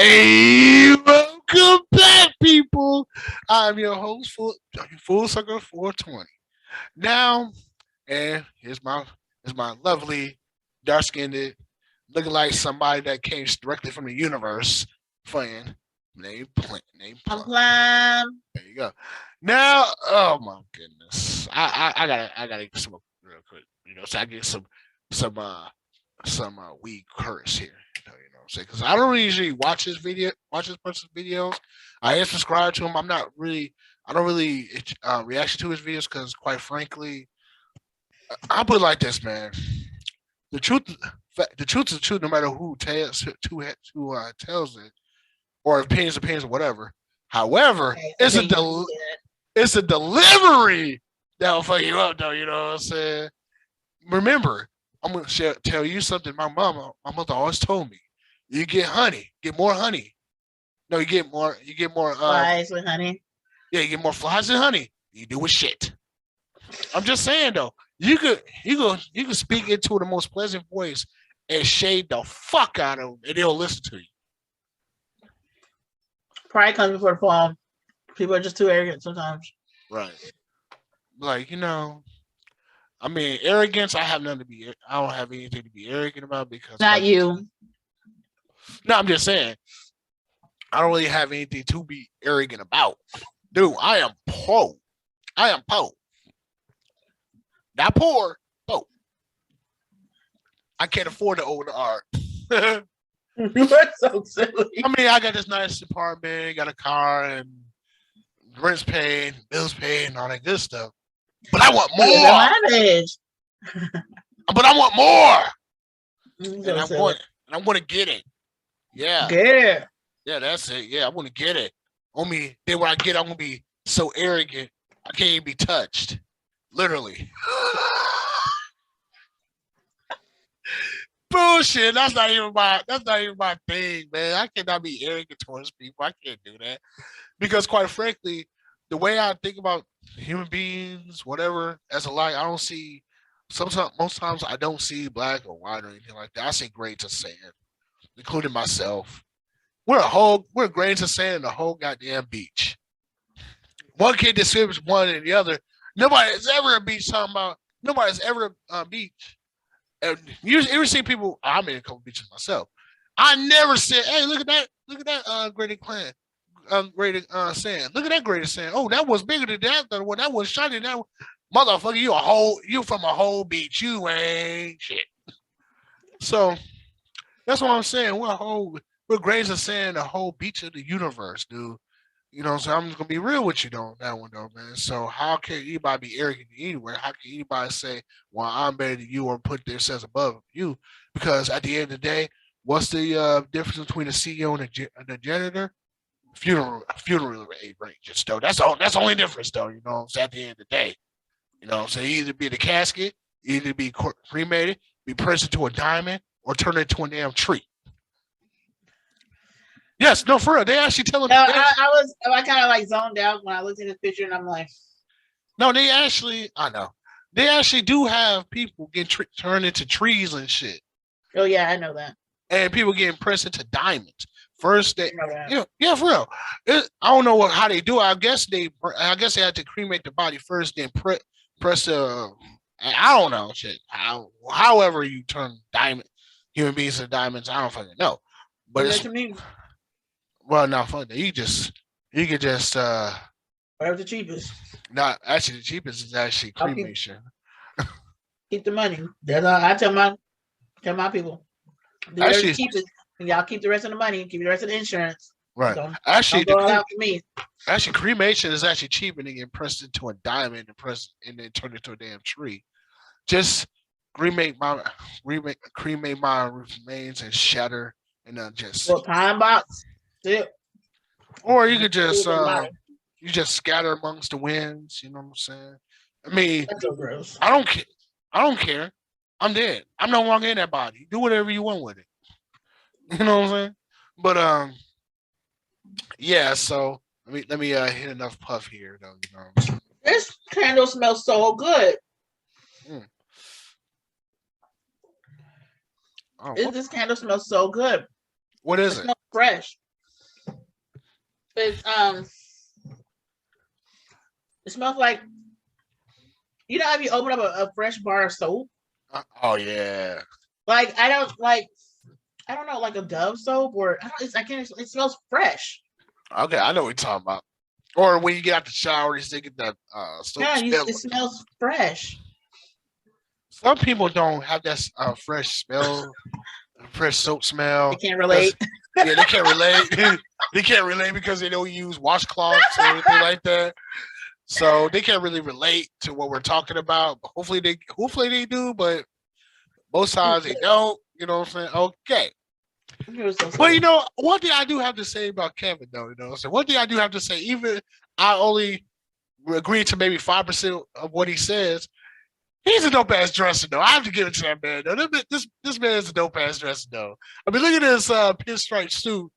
Hey, welcome back, people. I'm your host, Full Sucker 420. Now, and here's my lovely, dark skinned, looking like somebody that came directly from the universe, friend named I'm Plum. Plum. There you go. Now, oh my goodness, I gotta get some real quick. So I get some weed curse here. What I'm saying? Because I don't usually watch this person's videos. I am subscribed to him. I don't really react to his videos because, quite frankly, I'll put it like this, man. The truth, the truth is the truth, no matter who tells it, or opinions, or whatever. However, Okay, opinion. You said it. it's a delivery that'll fuck you up, though. You know what I'm saying? Remember, I'm gonna tell you something. My mother always told me: you get honey, get more honey. No, you get more. Flies with honey. Yeah, you get more flies than honey. You do with shit. I'm just saying though, you could speak into the most pleasant voice and shade the fuck out of them, and they'll listen to you. Pride comes before the fall. People are just too arrogant sometimes. Right. Like I mean, arrogance. I don't have anything to be arrogant about because, Not you. no, I'm just saying I don't really have anything to be arrogant about. Dude, I am poor. I am poor. Not poor. Poor. I can't afford to own the art. I You're so silly. mean, I got this nice apartment, got a car, and rent's paid, bills paid, and all that good stuff. But I want more. Lavish. But I want more, You're and so silly. I want to get it. Yeah, Yeah. yeah, that's it. Yeah, I want to get it. On me, then when I get, it, I'm gonna be so arrogant, I can't even be touched. Literally. Bullshit. That's not even my thing, man. I cannot be arrogant towards people. I can't do that. Because quite frankly, the way I think about human beings, whatever, as a light, I don't see sometimes most times I don't see black or white or anything like that. I see grains of sand, including myself. We're grains of sand in the whole goddamn beach. One kid distributes one and the other. Nobody's ever a beach talking about nobody's ever a beach. And you ever see people? I'm in a couple beaches myself. I never said, "Hey, look at that graded clan, graded sand. Look at that graded sand. Oh, that was bigger than that one. That was shiny. That one. Motherfucker, you from a whole beach. You ain't shit." So that's what I'm saying. We're grains of sand, the whole beach of the universe, dude. So I'm just gonna be real with you though, on that one though, man. So how can anybody be arrogant anywhere? How can anybody say, "Well, I'm better than you," or put themselves above you? Because at the end of the day, what's the difference between the CEO and the janitor? Funeral arrangements, though. That's the only difference, though. So at the end of the day, so you either be the casket, either be cremated, be pressed into a diamond, or turn it into a damn tree. Yes, no, for real. They actually telling. No, I kind of like zoned out when I looked at this picture and I'm like, No, they actually. I know. They actually do have people get turned into trees and shit, oh yeah, I know that. and people getting pressed into diamonds. First, I know that. yeah, for real. I don't know how they do it. I guess they had to cremate the body first, then press. I don't know shit. However, you turn human beings into diamonds, I don't fucking know. But Do that it's to me. well, not fun. You could just Whatever the cheapest. not actually the cheapest is actually I'll cremation. keep the money. That's all I tell my people. Do whatever the Actually, cheapest. And y'all keep the rest of the money. Keep the rest of the insurance. right. Don't Actually, go all out for me. cremation is actually cheaper than getting pressed into a diamond and then turned into a damn tree. Just cremate my cremate my remains and shatter and then just Well, pine box. Still. or you could just you just scatter amongst the winds. You know what I'm saying? I mean, That's so gross. I don't care. I don't care. I'm dead. I'm no longer in that body. Do whatever you want with it. You know what I'm saying? But yeah. So let me hit enough puff here though. This candle smells so good. Mm. Oh, This candle smells so good. what It is it? smells fresh. It's it smells like if you open up a fresh bar of soap. Oh yeah. Like I don't know, like a Dove soap or I don't. I can't. It smells fresh. Okay, I know what you're talking about. Or when you get out the shower, you still get that soap Yeah, smell. it smells fresh. Some people don't have that fresh smell, fresh soap I smell. can't Because relate. yeah, they can't relate. They can't relate because they don't use washcloths or anything like that. So they can't really relate to what we're talking about. Hopefully they do, but most times they don't. You know what I'm saying? Okay. You're so But silly. one thing I do have to say about Kevin, though, you know what I'm saying? One thing I do have to say, even I only agree to maybe 5% of what he says. He's a dope ass dresser, though. I have to give it to that man, though. This man is a dope ass dresser, though. I mean, look at this pinstripe suit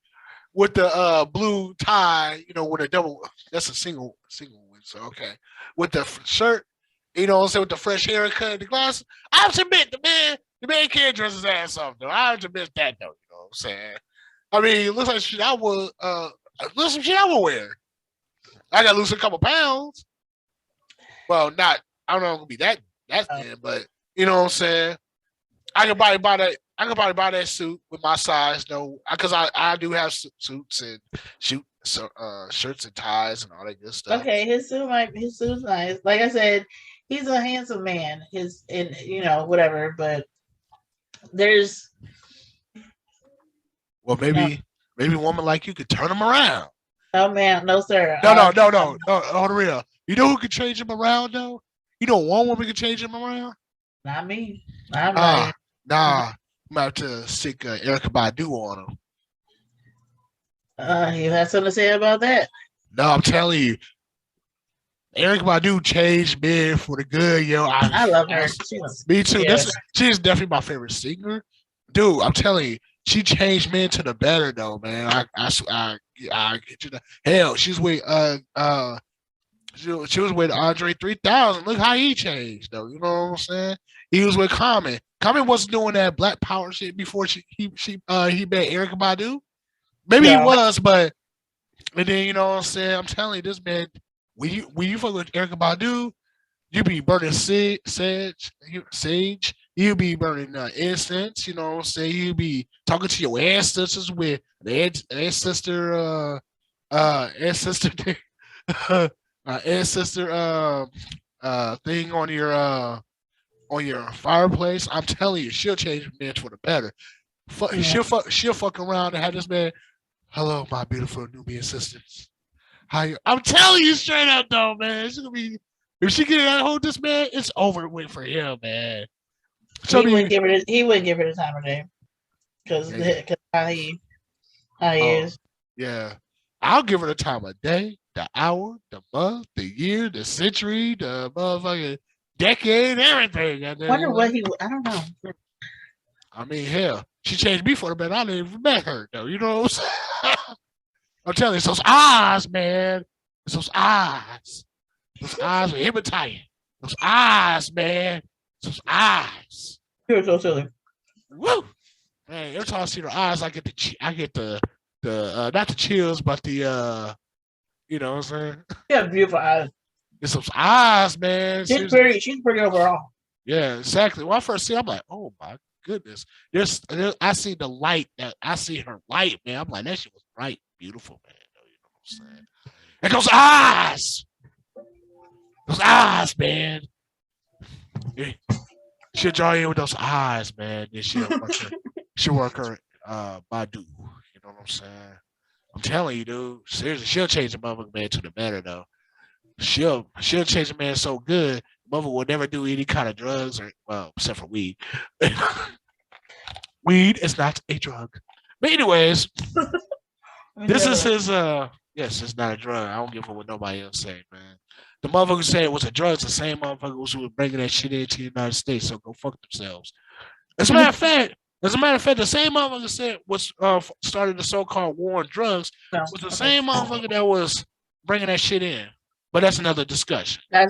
with the blue tie, with a double. That's a single one. So okay, with the shirt, you know what I'm saying, with the fresh haircut, and the glasses. I have to admit, the man can't dress his ass off, though. I have to admit that, though. You know what I'm saying? I mean, it looks like shit I would looks some shit I would wear. I got to lose a couple pounds. Well, not I don't know if it's gonna be that thin, but you know what I'm saying. I could probably buy that. I could probably buy that suit with my size, though, because I do have suits and shirts and ties and all that good stuff. Okay, his suit's nice. Like I said, he's a handsome man. Whatever. But there's Well, no, maybe a woman like you could turn him around. no man, no sir. No. On the real. You know who could change him around though? You know one woman could change him around? Not me. I'm not Ah, even. nah. I'm about to stick Erica Badu on him. You have something to say about that? No, I'm telling you, Erica Badu changed men for the good, yo. I love her. Me too. Yeah. She's definitely my favorite singer, dude. I'm telling you, she changed men to the better, though, man. I get you. Hell, she's with she was with Andre 3000. Look how he changed, though. You know what I'm saying? He was with Common. Common wasn't doing that Black Power shit before he met Erica Badu. Maybe he was, but and then you know what I'm saying. I'm telling you, this man, when you fuck with Erica Badu, you be burning sage. You be burning incense. You know what I'm saying. You be talking to your ancestors with the ancestor ancestor thing on your fireplace. I'm telling you, she'll change men for the better. She'll fuck around and have this man. Hello, my beautiful Nubian sisters. How you? I'm telling you straight up, though, man. It's gonna be if she get that hold this man, it's over with for him, man. He wouldn't give her the time of day because how he is. Yeah, I'll give her the time of day, the hour, the month, the year, the century, the motherfucking decade, everything. I wonder what I don't know. I mean, hell, she changed me for the better. I didn't even met her, though. You know what I'm saying? I'm telling you, it's those eyes, man. It's those eyes. Those eyes are hypnotizing. Those eyes, man. Those eyes. You're so silly. Woo! Man, every time I see her eyes, I get the not the chills, but the you know what I'm saying? She has beautiful eyes. It's those eyes, man. She's pretty overall. Yeah, exactly. When I first see her, I'm like, oh my goodness. I see the light I see her light, man. I'm like, that shit was bright, beautiful, man. You know what I'm saying? And those eyes. Those eyes, man. Yeah. She'll draw you with those eyes, man. Then she'll work her Badu. You know what I'm saying? I'm telling you, dude. Seriously, she'll change the motherfucking man to the better, though. She'll change a man so good, mother will never do any kind of drugs except for weed. Weed is not a drug. But anyways, this is his yes, it's not a drug. I don't give a what nobody else say, man. The motherfucker who said it was a drug is the same motherfuckers who were bringing that shit into the United States, so go fuck themselves. As a matter of fact, the same motherfucker said was started the so-called war on drugs was the same motherfucker that was bringing that shit in. But that's another discussion. That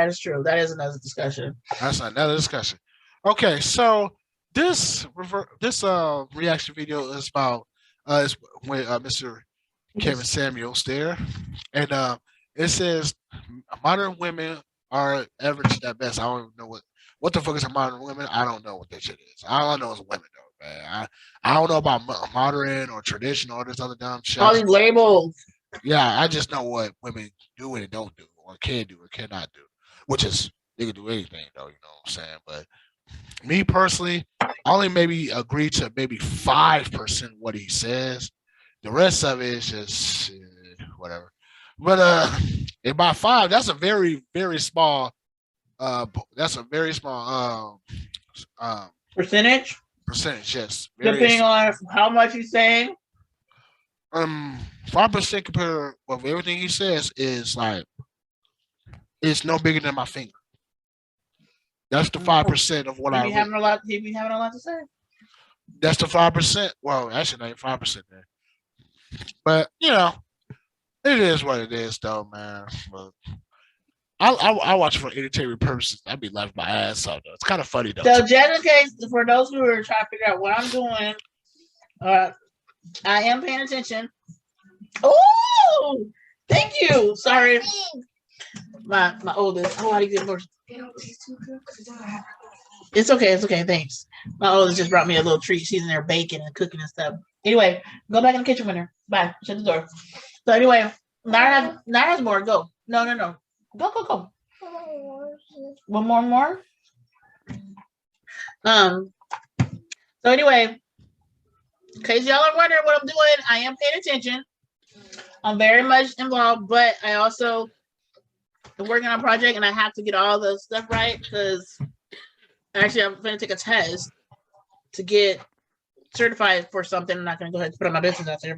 is true. That is another discussion. That's another discussion. Okay, so this reaction video is about is when Mr. Kevin Samuels there, and it says modern women are average at best. I don't even know what the fuck is a modern women. I don't know what that shit is. All I know is women though, man. I don't know about modern or traditional or this other dumb shit. All these labels. Yeah, I just know what women do and don't do, or can do or cannot do, which is they can do anything though. You know what I'm saying? But me personally, I only maybe agree to maybe 5% what he says. The rest of it is just whatever. But about five, that's a very very small. That's a very small Percentage, percentage. Yes, depending on how much he's saying. 5% compared with everything he says is like it's no bigger than my finger. That's the 5% of what He I be having a lot. He be having a lot to say. that's the 5%. Well, actually, not 5% there, but you know, it is what it is, though, man. But I watch it for entertainment purposes. I'd be laughing my ass off, though. It's kind of funny, though. So, just in case, for those who are trying to figure out what I'm doing, I am paying attention. Oh, thank you. Sorry, my oldest. Oh, how do you get more? It's okay. It's okay. Thanks. My oldest just brought me a little treat. She's in there baking and cooking and stuff. Anyway, go back in the kitchen with her. Bye. Shut the door. So anyway, Nara has more. Go. No. Go. One more. So anyway, in case y'all are wondering what I'm doing, I am paying attention. I'm very much involved, but I also am working on a project and I have to get all the stuff right because actually I'm going to take a test to get certified for something. I'm not going to go ahead and put my business out there,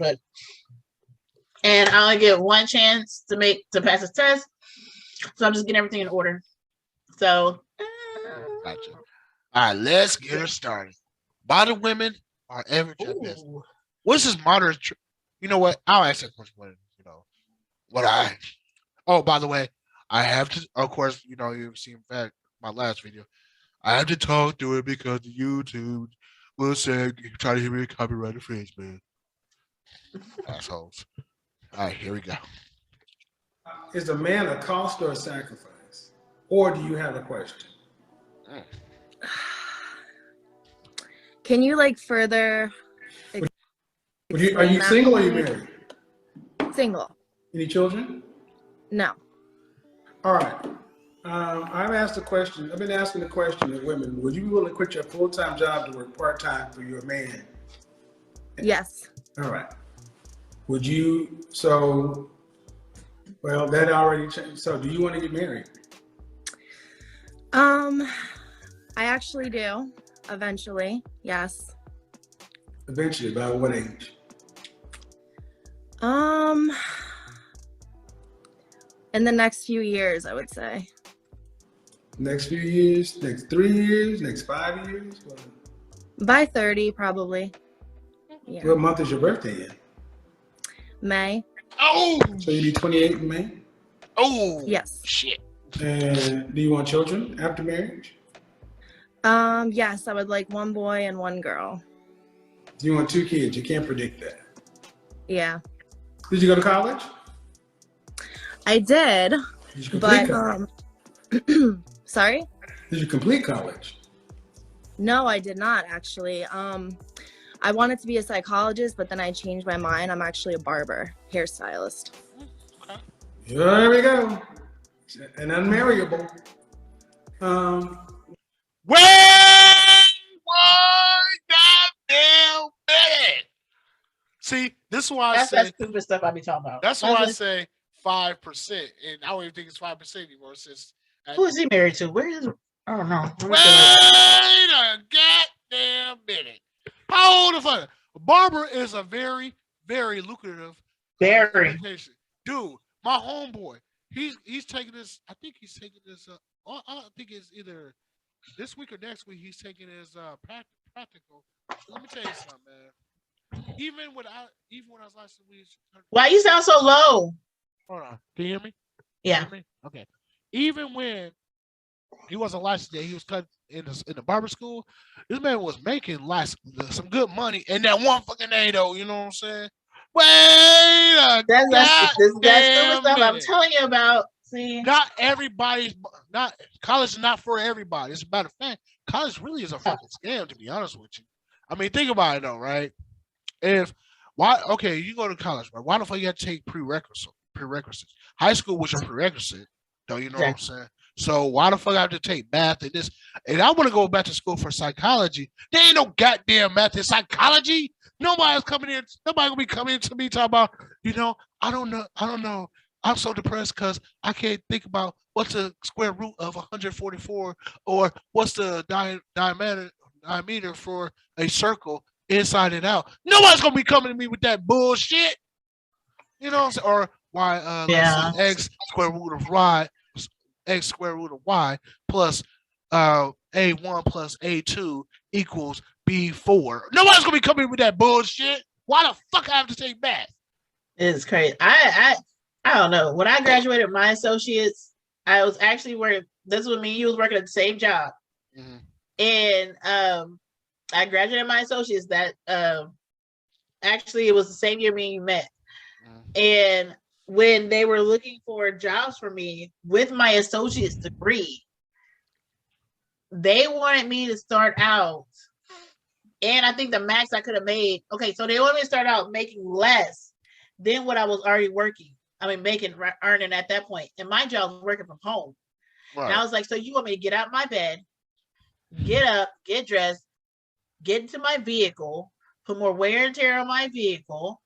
and I only get one chance to pass this test. So I'm just getting everything in order. So gotcha. All right, let's get her started. Modern women are average at best. What's this modern? You know what? I'll ask that question when you know what I. Oh, by the way, I have to. Of course, you know you've seen back my last video. I have to talk through it because YouTube will say try to hear me copyright infringement. Assholes. All right, here we go. Is a man a cost or a sacrifice? Or do you have a question? Can you like further? Are you single or are you married? Single. Any children? No. All right. I've been asking the question of women, would you be willing to quit your full-time job to work part-time for your man? Yes. All right. Would you, that already changed. So do you want to get married? I actually do. Eventually, yes. Eventually, by what age? In the next few years, I would say. Next few years, next 3 years, next 5 years? By 30, probably. Yeah. What month is your birthday in? May. Oh! So you'll be 28 in May? Oh! Yes. Shit. And do you want children after marriage? Yes, I would like one boy and one girl. Do you want 2 kids? You can't predict that. Yeah. Did you go to college? I did. Did you complete college? Sorry? Did you complete college? No, I did not actually. I wanted to be a psychologist, but then I changed my mind. I'm actually a barber, hairstylist. Okay. There we go. And unmarriable. Wait one goddamn minute. See, this is why that's that stupid stuff I be talking about. That's why I say 5%, and I don't even think it's 5% anymore. Since who is he married to? Where is? I don't know. Wait a goddamn minute. How old the fuck? Barber is a very, very lucrative occupation. Dude, my homeboy, he's taking this. I think he's taking this. I think it's either this week or next week. He's taking his practical. Let me tell you something, man. Even when I was licensed, why you sound so low? Hold on, can you hear me? Yeah. Hear me? Okay. Even when he wasn't licensed yet, he was cut in the barber school. This man was making some good money in that one fucking day, though. You know what I'm saying? Wait a That's stupid goddamn stuff I'm minute. telling you about. See, Not everybody's not college is not for everybody. It's about a fact. College really is a fucking scam, to be honest with you. I mean, think about it though, right? If why okay, you go to college, right? Why the fuck you have to take prerequisites? High school was your prerequisite, though, you know what I'm saying? So why the fuck I have to take math and this? And I want to go back to school for psychology. There ain't no goddamn math in psychology. Nobody's coming in, nobody gonna be coming to me talking about, I don't know. I'm so depressed because I can't think about what's the square root of 144 or what's the diameter for a circle inside and out. Nobody's gonna be coming to me with that bullshit. You know what I'm saying? Or why let's say x square root of y plus a1 plus a2 equals b4. Nobody's gonna be coming with that bullshit. Why the fuck I have to take math? it's crazy. I don't know. When I graduated my associates, I was actually working. This was me. You was working at the same job, and I graduated my associates. That actually it was the same year me and you met. And when they were looking for jobs for me with my associate's degree, they wanted me to start out, and I think the max I could have made. Okay, so they wanted me to start out making less than what I was already working. I mean, earning at that point. And my job was working from home. Right. And I was like, so you want me to get out my bed, get up, get dressed, get into my vehicle, put more wear and tear on my vehicle,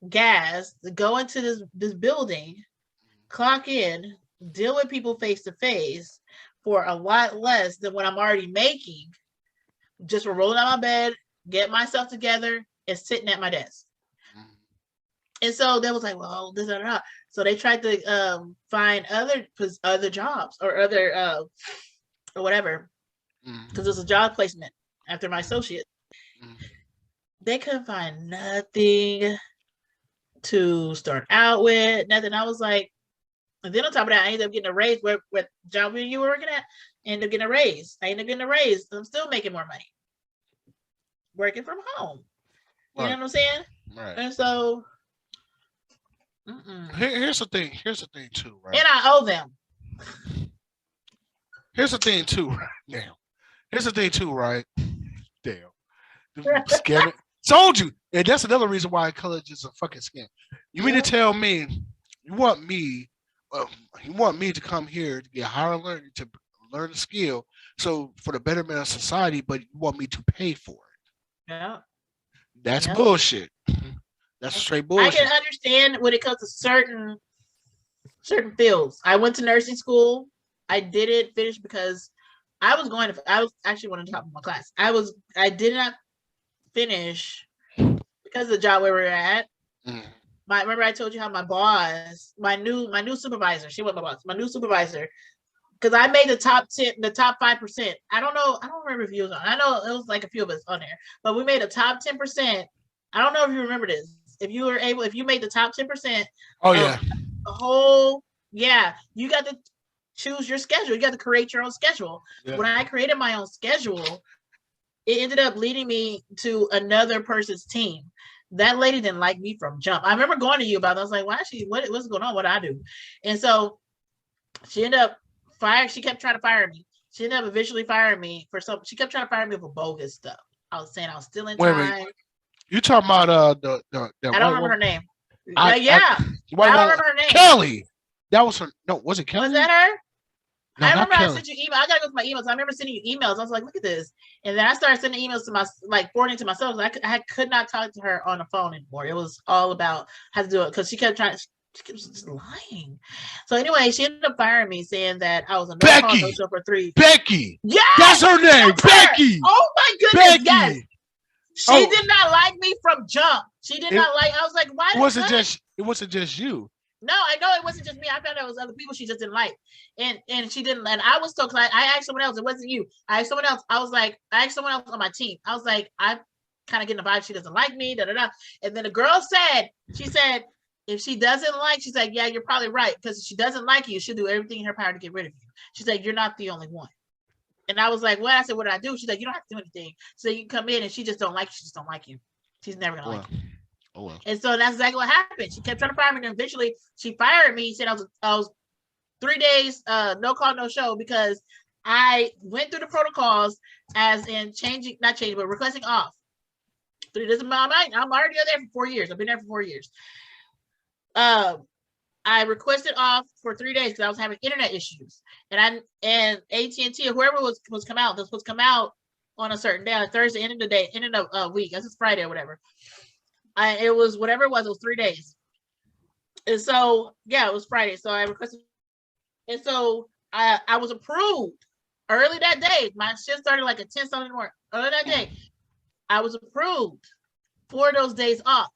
gas, go into this building, clock in, deal with people face to face for a lot less than what I'm already making, just for rolling out my bed, get myself together, and sitting at my desk. And so they was like, well, this and that. So they tried to find other jobs or other or whatever, because it was a job placement after my associate. They couldn't find nothing to start out with, nothing. I was like, and then on top of that, I ended up getting a raise where job you were working at. I ended up getting a raise. I'm still making more money working from home. You know what I'm saying? Right. And so. Here's the thing too, right? And I owe them. Here's the thing too, right? Damn. Here's the thing too, right? Damn. Scam it. Told you. And that's another reason why college is a fucking scam. You mean to tell me you want me to come here to get higher learning, to learn the skill, so for the betterment of society, but you want me to pay for it? Yeah. That's bullshit. That's straight bullshit. I can understand when it comes to certain fields. I went to nursing school. I didn't finish because I was actually one of the top of my class. I did not finish because of the job where we were at. Remember I told you how my boss, my new supervisor, she wasn't my boss, my new supervisor, because I made the top 10, the top 5%. I don't remember if you was on. I know it was like a few of us on there, but we made a top 10%. I don't know if you remember this. If you made the top 10%. Oh yeah. The whole, you got to choose your schedule. You got to create your own schedule. Yeah. When I created my own schedule, it ended up leading me to another person's team. That lady didn't like me from jump. I remember going to you about it. I was like, what's going on? What do I do? And so she ended up she kept trying to fire me. She ended up eventually firing me for she kept trying to fire me for bogus stuff. I was saying I was still in time. Wait. You talking about the I don't remember her name. I don't remember her name. Kelly. That was her. No, was it Kelly? Was that her? No, I remember I sent you email. I gotta go to my emails. I remember sending you emails. I was like, look at this. And then I started sending emails to forwarding to myself. I could not talk to her on the phone anymore. It was all about how to do it because she kept just lying. So anyway, she ended up firing me, saying that I was a no-show for 3. Becky. Yeah, that's her name. Becky. Oh my goodness, Becky. yes. She did not like me from jump. She did not like. I was like, why? It wasn't just you. No, I know it wasn't just me. I found out it was other people she just didn't like, and she didn't. And I was so excited. I asked someone else. It wasn't you. I asked someone else. I asked someone else on my team. I was like, I'm kind of getting the vibe she doesn't like me. Da da da. And then the girl said, if she doesn't like, she's like, yeah, you're probably right, because if she doesn't like you, she'll do everything in her power to get rid of you. She's like, you're not the only one. And I was like, what? I said, what did I do? She's like, you don't have to do anything. So you can come in and she just don't like you. She just don't like you. She's never gonna like you. Oh well. And so that's exactly what happened. She kept trying to fire me, and eventually she fired me. Said I was 3 days no call, no show, because I went through the protocols as in not changing, but requesting off. 3 days. I'm already there for 4 years. I've been there for 4 years. I requested off for 3 days because I was having internet issues, and AT&T or whoever was come out, this was come out on a certain day, like Thursday, end of week. This is Friday or whatever. It was whatever it was 3 days. And so, yeah, it was Friday. So I requested, and so I was approved early that day. My shift started like at 10 something in the morning. Early that day, I was approved for those days off.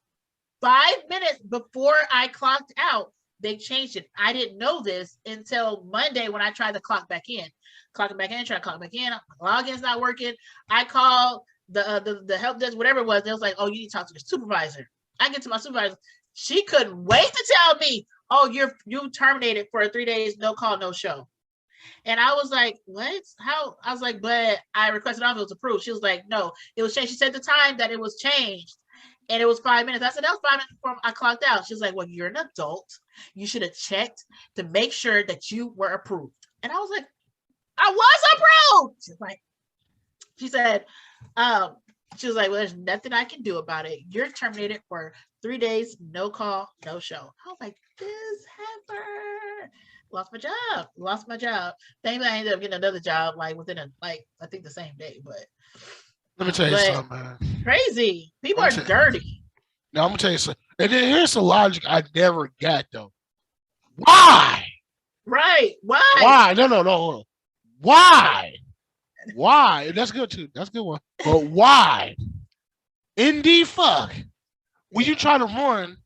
5 minutes before I clocked out, they changed it. I didn't know this until Monday when I tried to clock back in. Clocking back in, try to clock back in. Login's not working. I called the help desk, whatever it was. They was like, "Oh, you need to talk to your supervisor." I get to my supervisor. She couldn't wait to tell me, "Oh, you terminated for 3 days, no call, no show." And I was like, "What? How?" I was like, "But I requested off. It was approved." She was like, "No, it was changed." She said the time that it was changed. And it was 5 minutes. I said, that was 5 minutes before I clocked out. She was like, "Well, you're an adult. You should have checked to make sure that you were approved." And I was like, "I was approved." She said, well, "There's nothing I can do about it. You're terminated for 3 days, no call, no show." I was like, this heifer. Lost my job. Thankfully, I ended up getting another job within I think the same day, but Let me tell you something, man. Crazy. People are dirty. Now I'm gonna tell you something. And then here's the logic I never got though. Why? Right. Why? Why? No. Why? Why? That's good too. That's a good one. But why? In the fuck, when you try to run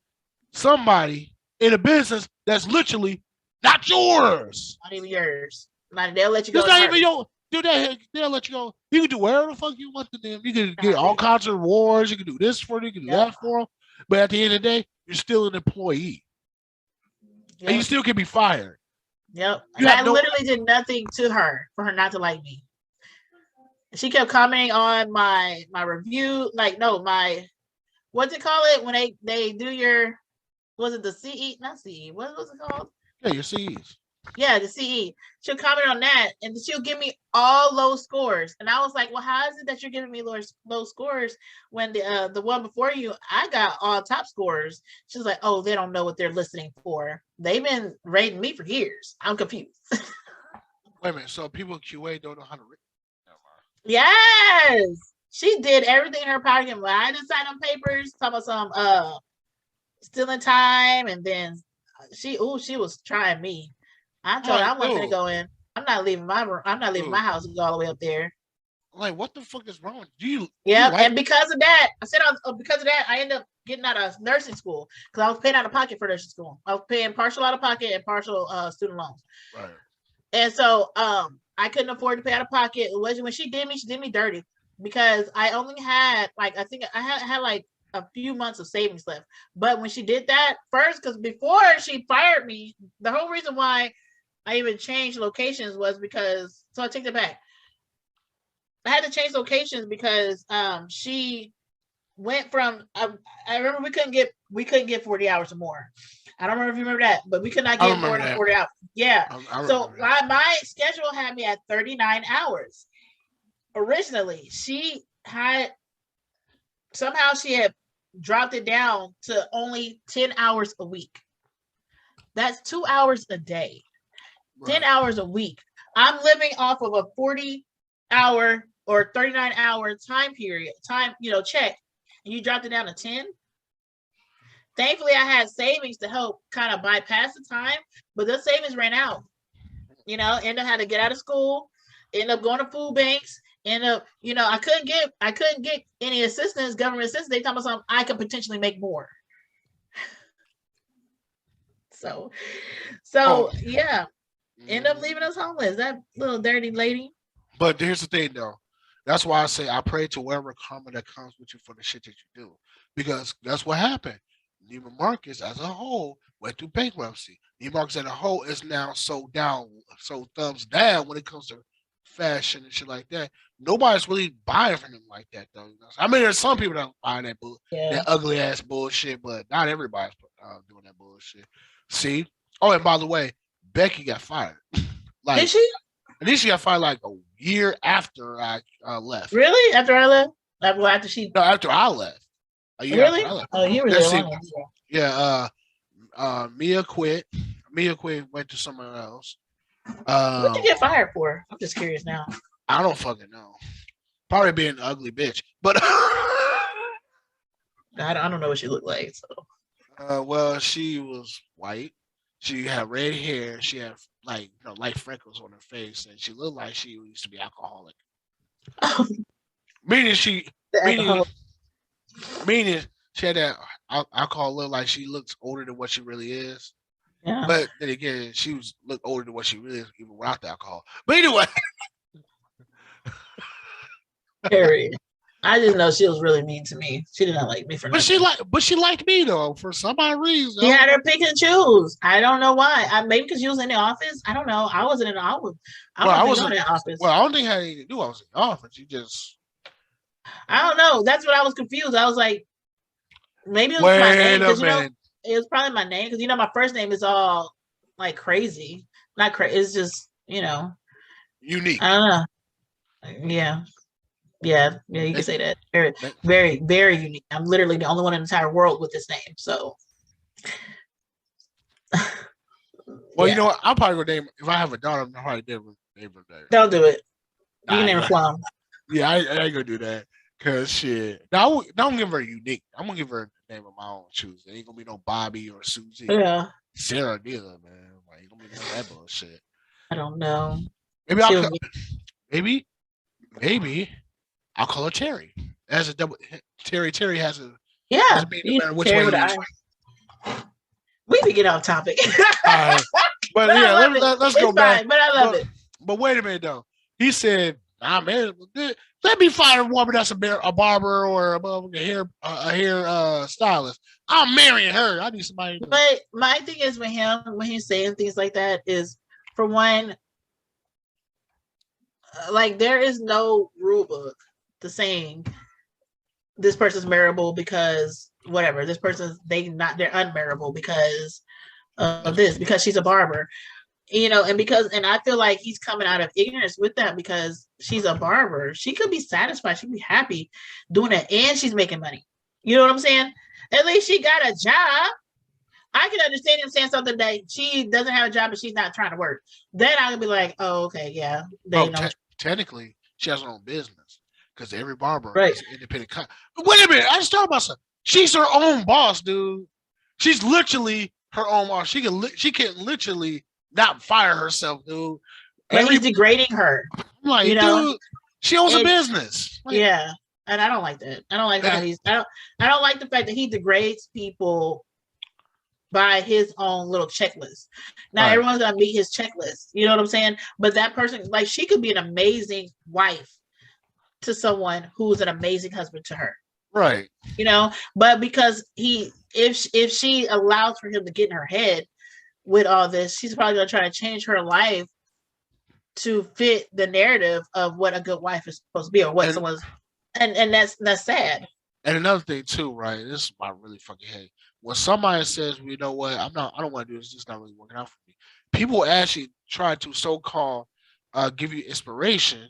somebody in a business that's literally not yours? Not even yours. They'll let you go. It's not even your. Do that, they'll let you go. You can do whatever the fuck you want to them. You can get all kinds of rewards. You can do this for them. You can do that for them. But at the end of the day, you're still an employee. Yep. And you still can be fired. Yep. I literally did nothing to her for her not to like me. She kept commenting on my review. What's it called when they do your, was it the CE? Not CE. What was it called? Yeah, your CEs. Yeah, the CE. She'll comment on that, and she'll give me all low scores. And I was like, "Well, how is it that you're giving me low scores when the one before you, I got all top scores?" She's like, "Oh, they don't know what they're listening for. They've been rating me for years. I'm confused." Wait a minute. So people in QA don't know how to read? Yes, she did everything in her power. I didn't sign on papers, talking about some stealing time, and then she was trying me. I told her I'm not gonna go in. I'm not leaving my room. I'm not leaving my house to go all the way up there. Like, what the fuck is wrong? Do you? Yeah, and because of that, I ended up getting out of nursing school because I was paying out of pocket for nursing school. I was paying partial out of pocket and partial student loans. Right. And so I couldn't afford to pay out of pocket. It was when she did me dirty because I only had I think I had like a few months of savings left. But when she did that first, because before she fired me, the whole reason why I even changed locations was because, so I take that back. I had to change locations because she went from I remember we couldn't get 40 hours or more. I don't remember if you remember that, but we could not get more than 40 hours. Yeah. So my schedule had me at 39 hours. Originally, she had dropped it down to only 10 hours a week. That's 2 hours a day. Right. 10 hours a week. I'm living off of a 40-hour or 39-hour time, check, and you dropped it down to 10. Thankfully, I had savings to help kind of bypass the time, but those savings ran out. Ended up having to get out of school, end up going to food banks, I couldn't get any assistance, government assistance. They told me something I could potentially make more. Yeah. End up leaving us homeless. That little dirty lady. But here's the thing, though. That's why I say I pray to whatever karma that comes with you for the shit that you do, because that's what happened. Neiman Marcus as a whole went through bankruptcy. Neiman Marcus as a whole is now so thumbs down when it comes to fashion and shit like that. Nobody's really buying from him like that though. I mean, there's some people that buy Yeah. that ugly ass bullshit, but not everybody's doing that bullshit. See? Oh, and by the way, Becky got fired. Like, Did she? I think she got fired like a year after I left. Really? After I left? After she? No, after I left. A year Really? after I left. Oh, you were Let's there see. long. Yeah. Mia quit. Mia quit. Went to somewhere else. What did you get fired for? I'm just curious now. I don't fucking know. Probably being an ugly bitch, but I don't know what she looked like. So well, she was white. She had red hair. She had like light freckles on her face, and she looked like she used to be alcoholic. Meaning she had that alcohol look like she looks older than what she really is. Yeah. But then again, she looked older than what she really is, even without the alcohol. But anyway. Period. I didn't know she was really mean to me. She did not like me for nothing. But she liked me though for some odd reason. She had her pick and choose. I don't know why. Maybe because she was in the office. I don't know. I wasn't in the office. I wasn't in the office. Well, I don't think it had anything to do. I was in the office. You just. I don't know. That's what I was confused. I was like, maybe it was my name. Wait a minute. It was probably my name because my first name is all like crazy. Not crazy. It's just unique. I don't know. Yeah. Yeah, you can say that. Very, very, very unique. I'm literally the only one in the entire world with this name. So, well, you know what? I'll probably go name if I have a daughter. I'm probably name her name. Don't do it. You can name her Flom. Yeah, I ain't gonna do that because shit. No, don't give her unique. I'm gonna give her the name of my own choosing. It ain't gonna be no Bobby or Susie. Yeah, Sarah neither, man. Like, ain't gonna be none of that bullshit. I don't know. Maybe I'll call her Terry. As a double Terry has a no matter which way we can get off topic. But yeah, let's go back. But I love it. But wait a minute though. He said, "Nah, man, let me find a woman that's a barber or a hair stylist. I'm marrying her. I need somebody." But my thing is with him when he's saying things like that is, for one, like there is no rule book to saying this person's marriable because whatever. This person's they're unmarriable because of this, because she's a barber. And I feel like he's coming out of ignorance with that because she's a barber. She could be satisfied. She'd be happy doing it. And she's making money. You know what I'm saying? At least she got a job. I can understand him saying something that she doesn't have a job and she's not trying to work. Then I would be like, oh, okay, yeah. Technically, she has her own business because every barber is an independent. Wait a minute. I just thought about something. She's her own boss, dude. She's literally her own boss. She can literally not fire herself, dude. And he's degrading her. I'm like, dude, she owns a business. Like, yeah, and I don't like that. I don't like that. I don't like the fact that he degrades people by his own little checklist. Now everyone's gonna meet his checklist. You know what I'm saying? But that person, like, she could be an amazing wife to someone who's an amazing husband to her. Right. But because if she allows for him to get in her head with all this, she's probably gonna try to change her life to fit the narrative of what a good wife is supposed to be, or what someone's, and that's sad. And another thing too, right? This is my really fucking hate. When somebody says, "You know what? I don't want to do this. It's not really working out for me." People actually try to so-called give you inspiration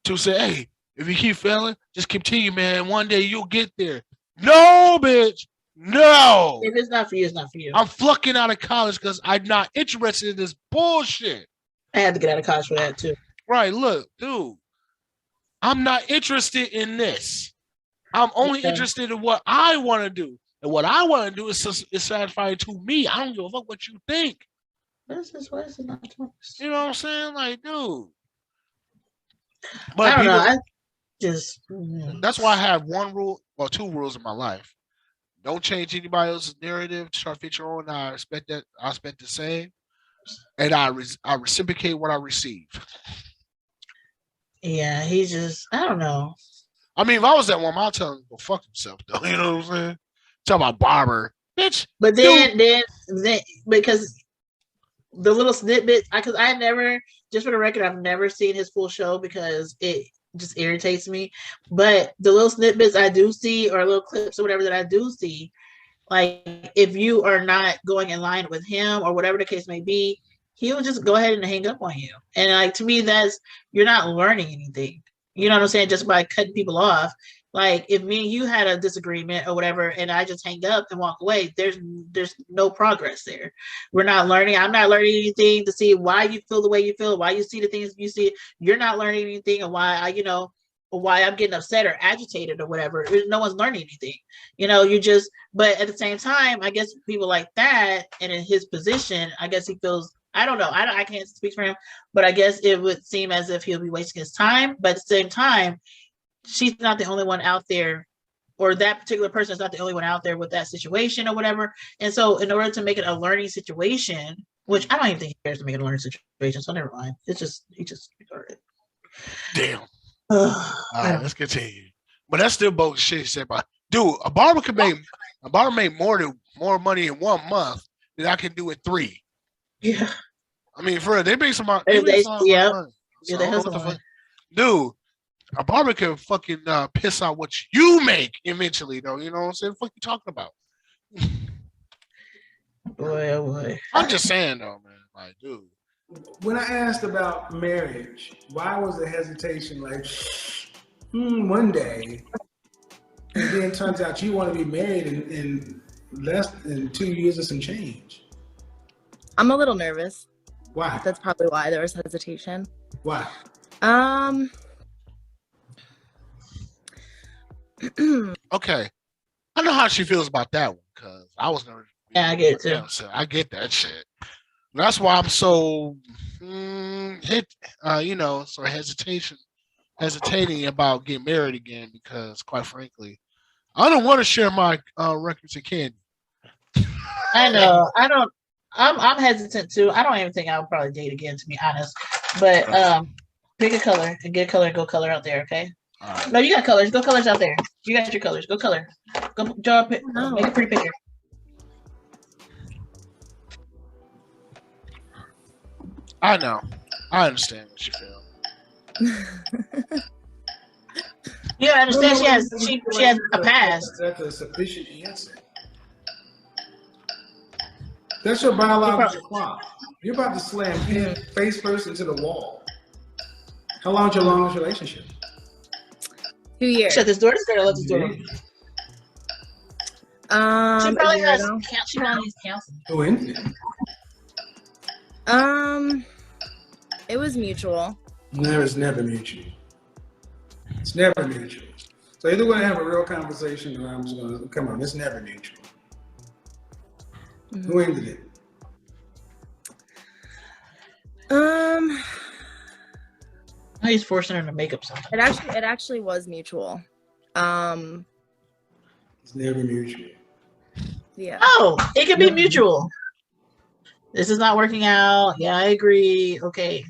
to say, "Hey, if you keep failing, just continue, man. One day you'll get there." No, bitch. No. If it's not for you, it's not for you. I'm flunking out of college because I'm not interested in this bullshit. I had to get out of college for that too. Right. Look, dude. I'm not interested in this. I'm only interested in what I want to do. And what I want to do is satisfying to me. I don't give a fuck what you think. This is what it's not. You know what I'm saying? Like, dude. But I don't know. That's why I have one rule, or two rules in my life. Don't change anybody else's narrative. Try to fit your own. I expect the same. And I reciprocate what I receive. Yeah, he's just, I don't know. I mean, if I was that woman, I'll tell him to go fuck himself, though. You know what I'm saying? Talk about barber, bitch. But then because the little snippets, because I never, just for the record, I've never seen his full show because it just irritates me. But the little snippets I do see, or little clips or whatever that I do see, like if you are not going in line with him or whatever the case may be, he'll just go ahead and hang up on you. And like to me, that's, you're not learning anything. You know what I'm saying? Just by cutting people off. Like if me and you had a disagreement or whatever, and I just hang up and walk away, there's no progress there. We're not learning. I'm not learning anything to see why you feel the way you feel, why you see the things you see. You're not learning anything, and why why I'm getting upset or agitated or whatever. No one's learning anything. You just. But at the same time, I guess people like that, and in his position, I guess he feels. I don't know. I can't speak for him, but I guess it would seem as if he'll be wasting his time. But at the same time, she's not the only one out there, or that particular person is not the only one out there with that situation or whatever. And so in order to make it a learning situation, which I don't even think he cares to make it a learning situation, so never mind. He just retarded. Damn. All right, let's continue. But that's still bogus shit he said about. Dude, a barber make more money in 1 month than I can do in 3. Yeah. I mean, for real, they make some money. Yeah, they hustle on. Dude, a barber can fucking piss out what you make eventually, though. You know what I'm saying? What the fuck you talking about? Boy, oh boy. I'm just saying, though, man. Like, dude. When I asked about marriage, why was the hesitation like, one day, and then it turns out you want to be married in less than 2 years or some change? I'm a little nervous. Why? That's probably why there was hesitation. Why? Okay. I know how she feels about that one, because I was nervous. Yeah, I get it too. So I get that shit. That's why I'm so hesitating about getting married again, because quite frankly, I don't want to share my records and candy. I know. I'm hesitant too. I don't even think I would probably date again, to be honest. But pick a color and get a color. Go color out there, okay? Right. No, you got colors. Go colors out there. You got your colors. Go color. Go draw a make a pretty picture. I know. I understand what you feel. You gotta understand. She has a past. That's a sufficient answer. That's your biological clock. You're about to slam head face first into the wall. How long is your longest relationship? 2 years. Shut this door. This girl, let this door open. She probably needs counseling. Who ended it? It was mutual. No, it's never mutual. It's never mutual. So either we're gonna have a real conversation, or I'm just gonna come on. It's never mutual. Mm-hmm. Who ended it? He's forcing her to make up something. It actually was mutual. It's never mutual. Yeah. Oh, it can be mutual. This is not working out. Yeah, I agree. Okay.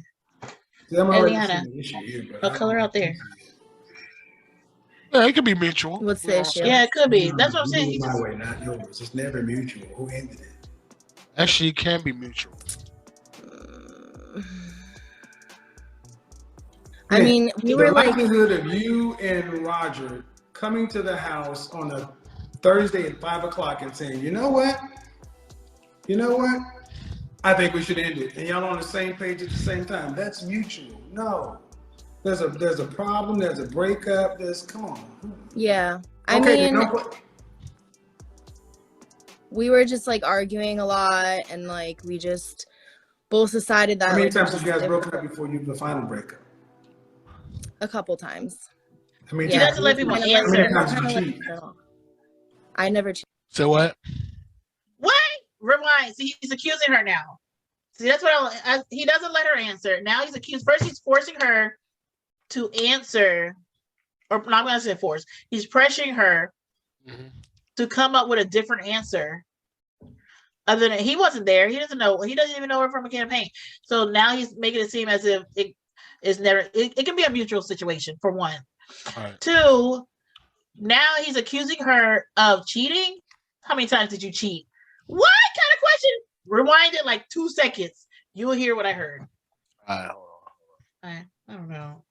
A color out there. Yeah, it could be mutual. What's the issue? Yeah, it could be. That's what I'm saying. My way, not yours. It's never mutual. Who ended it? Actually, it can be mutual. I mean, we were like the likelihood of you and Roger coming to the house on a Thursday at 5 o'clock and saying, you know what? I think we should end it. And y'all on the same page at the same time. That's mutual. No. There's a problem, there's a breakup, come on. Yeah. I mean, we were just like arguing a lot, and like we just both decided that. How many times have you guys broken up before the final breakup? A couple times. I mean, he doesn't let people answer. I never cheated. So what? What? Rewind. See, he's accusing her now. See, that's what he doesn't let her answer. Now he's accused. First, he's forcing her to answer, or not going to say force. He's pressuring her to come up with a different answer. Other than he wasn't there, he doesn't know. He doesn't even know her from a campaign. So now he's making it seem as if it is never. It can be a mutual situation for one. Right. 2, now he's accusing her of cheating. How many times did you cheat? What kind of question? Rewind it like 2 seconds. You will hear what I heard. All right, hold on. I don't know.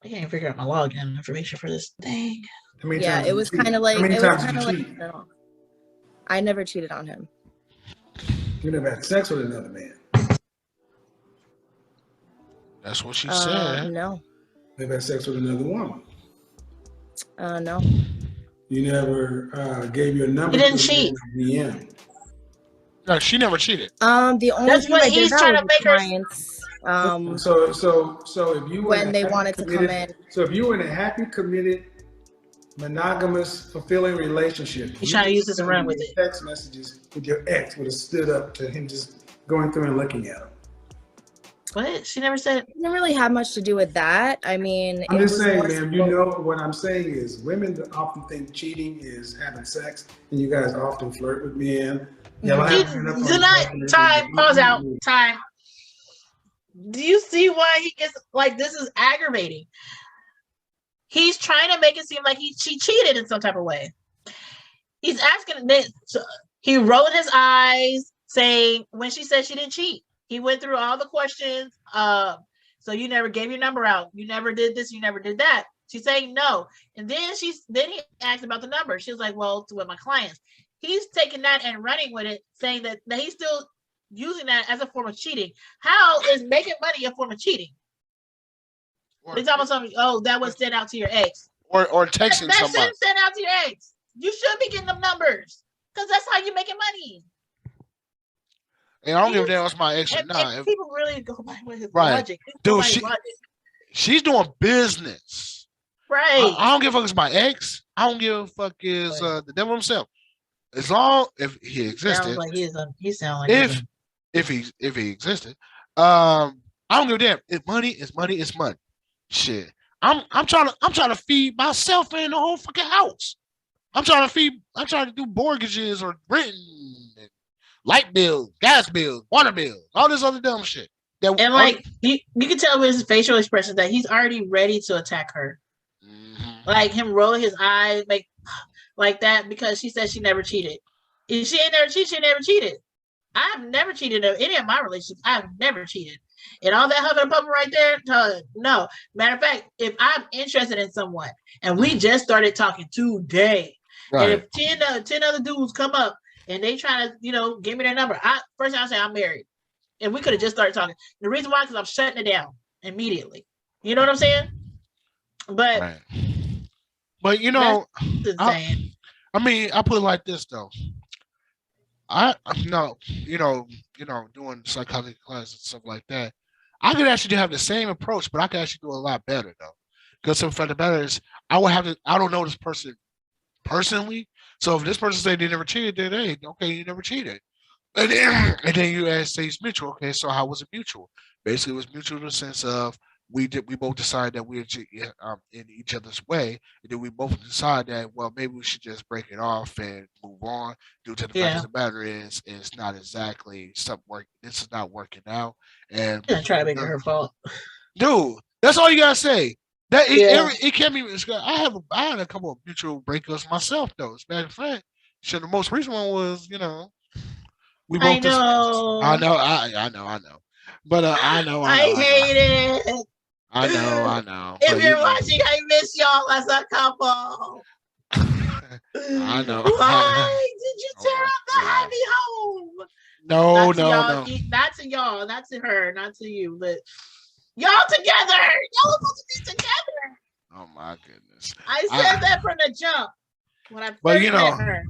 I can't even figure out my login information for this thing. How many Yeah, times it did was you cheat? kind of like How many it was times kind did of you like cheat? no. I never cheated on him. You never had sex with another man. That's what she said. No, Never had sex with another woman. no. You never gave your number You didn't to a cheat. man DM. No, she never cheated. The only That's time what I he's did that trying was to with make her. clients. So if you were When in a they happy, wanted to come in. so if you were in a happy, committed, monogamous, fulfilling relationship, He's trying to use this and run with it. text messages with your ex would have stood up to him just going through and looking at him. What? She never said. It didn't really have much to do with that. I mean, I'm it just was saying, more man. so- You know what I'm saying is, women often think cheating is having sex, and you guys often flirt with men. Do not time. Pause out. Time. Do you see why he gets like this is aggravating? He's trying to make it seem like she cheated in some type of way. He's asking this. He rolled his eyes, saying when she said she didn't cheat. He went through all the questions. So you never gave your number out. You never did this. You never did that. She's saying no. And then he asked about the number. She was like, well, to with my clients. He's taking that and running with it, saying that he's still using that as a form of cheating. How is making money a form of cheating? They talking about something. Oh, that was sent out to your ex. Or texting That's somebody. sent out to your ex. You should be getting them numbers because that's how you're making money. And I don't give a damn what's my ex or And not. people really go by his Right. logic. Dude, Logic. she's doing business. Right. I don't give a fuck it's my ex. I don't give a fuck is the devil himself. As long if he existed, Sounds like he sounds like if he existed, I don't give a damn. If money is money, it's money. Shit. I'm trying to feed myself and the whole fucking house. I'm trying to do mortgages or rent, and light bills, gas bills, water bills, all this other dumb shit. and like you can tell with his facial expression that he's already ready to attack her. Mm-hmm. Like him rolling his eyes like that because she said she never cheated. If she ain't never cheated, she never cheated. I've never cheated in any of my relationships. I've never cheated. And all that huffing and puffing right there, no. Matter of fact, if I'm interested in someone and we just started talking today, Right. and if 10 other dudes come up and they try to, give me their number, first I'll say I'm married. And we could have just started talking. The reason why, because I'm shutting it down immediately. You know what I'm saying? But Right. But insane. I mean, I put it like this though. I'm no, doing psychology classes and stuff like that. I could actually have the same approach, but I could actually do a lot better though. Because the fact of the matter is, I don't know this person personally. So if this person say they never cheated, then hey, okay, you never cheated. And then you say it's mutual. Okay, so how was it mutual? Basically, it was mutual in the sense of we both decided that we're in each other's way, and then we both decide that maybe we should just break it off and move on. Due to the fact of the matter is, it's not exactly something working. This is not working out, and Try to make it her fault, dude. That's all you gotta say. That it can't be. I had a couple of mutual breakups myself though. As a matter of fact, the most recent one was we both. I know. I know. But I know. I hate it. I know. If you're watching, I miss y'all as a couple. I know. Why did you tear up the happy home? No. Not to y'all, not to her, not to you, but y'all together. Y'all are supposed to be together. Oh my goodness. I said that from the jump. When I first met her.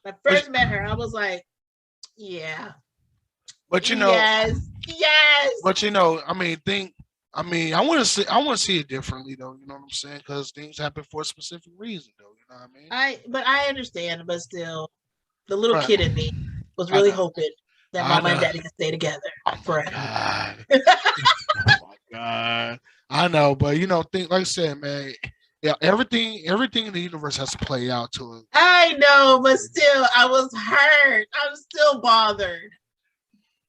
When I first met her, I was like, yeah. But yes. But I want to see it differently though. You know what I'm saying? Because things happen for a specific reason though. You know what I mean? But I understand. But still, the little kid in me was really hoping that Mama and Daddy could stay together forever. Oh my God. I know, but like I said, man. Yeah, everything in the universe has to play out to it. I know, but still, I was hurt. I'm still bothered.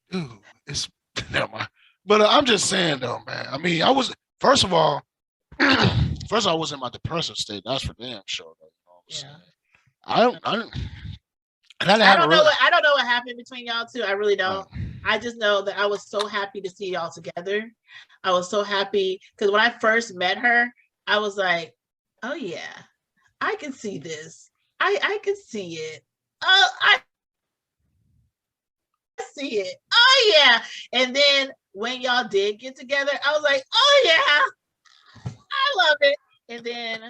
Dude, it's never mind. But I'm just saying though, man. I mean, I was first of all, I was in my depressive state. That's for damn sure. Though, you know what I'm saying? And I didn't I have a don't know real. what I don't know what happened between y'all two. I really uh, don't. I just know that I was so happy to see y'all together. I was so happy because when I first met her, I was like, "Oh yeah, I can see this. I can see it. Oh, I see it. Oh yeah." And then when y'all did get together, I was like, "Oh yeah, I love it." And then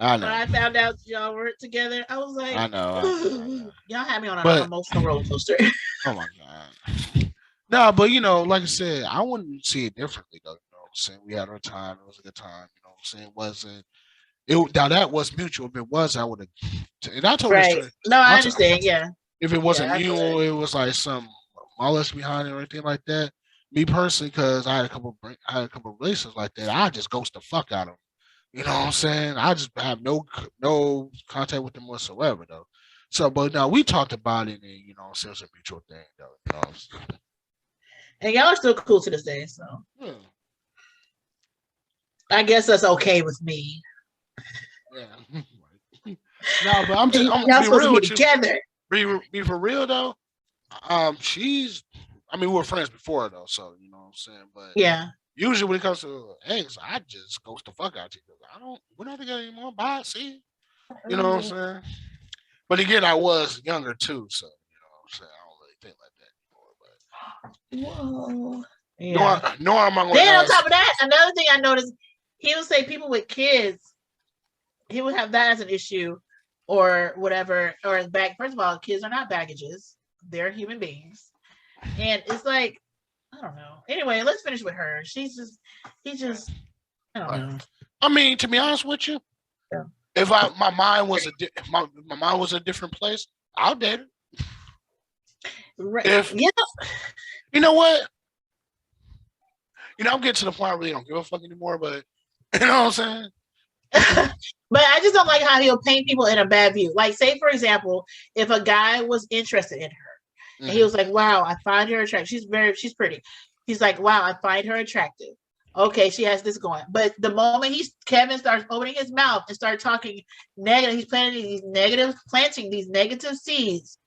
I when know. I found out y'all were together, I was like, I know. I know. I know. y'all had me on an But emotional roller coaster. oh my god. No, but like I said, I wouldn't see it differently though. You know what I'm saying? We had our time. It was a good time. You know what I'm saying? It wasn't. It now that was mutual. If it was, I would have. And I told her Right. straight. No, I I t- understand. Yeah. if it Yeah, wasn't I feel that. mutual, it was like some malice behind it or anything like that. Me personally, because I had a couple of relations like that. I just ghost the fuck out of them. You know what I'm saying? I just have no contact with them whatsoever though. So, but now we talked about it, and so it's a mutual thing though. And y'all are still cool to this day, so Yeah, I guess that's okay with me. yeah. No, but I'm Y'all be supposed to real be with you. together. Be for real though. She's. I mean, we were friends before though, so you know what I'm saying. But Yeah. usually when it comes to eggs, I just ghost the fuck out you because I don't. We're not together anymore. Bye. See. You know what I'm saying? But again, I was younger too, so what I'm saying. I don't really think like that anymore. Whoa. But Yeah. nor am I going to Then on ask. top of that, another thing I noticed, he would say people with kids, he would have that as an issue or whatever, or back. First of all, kids are not baggages. They're human beings. And it's like, I don't know. Anyway, let's finish with her. I don't know. I mean, to be honest with you, Yeah. if my mind was my mind was a different place, I'll date her. Right. If Yeah. you know what, I'm getting to the point I really don't give a fuck anymore. But you know what I'm saying? But I just don't like how he'll paint people in a bad view. Like, say for example, if a guy was interested in her and he was like, "Wow, I find her attractive. She's pretty." He's like, "Wow, I find her attractive." Okay, she has this going. But the moment Kevin starts opening his mouth and start talking negative, he's planting these negative seeds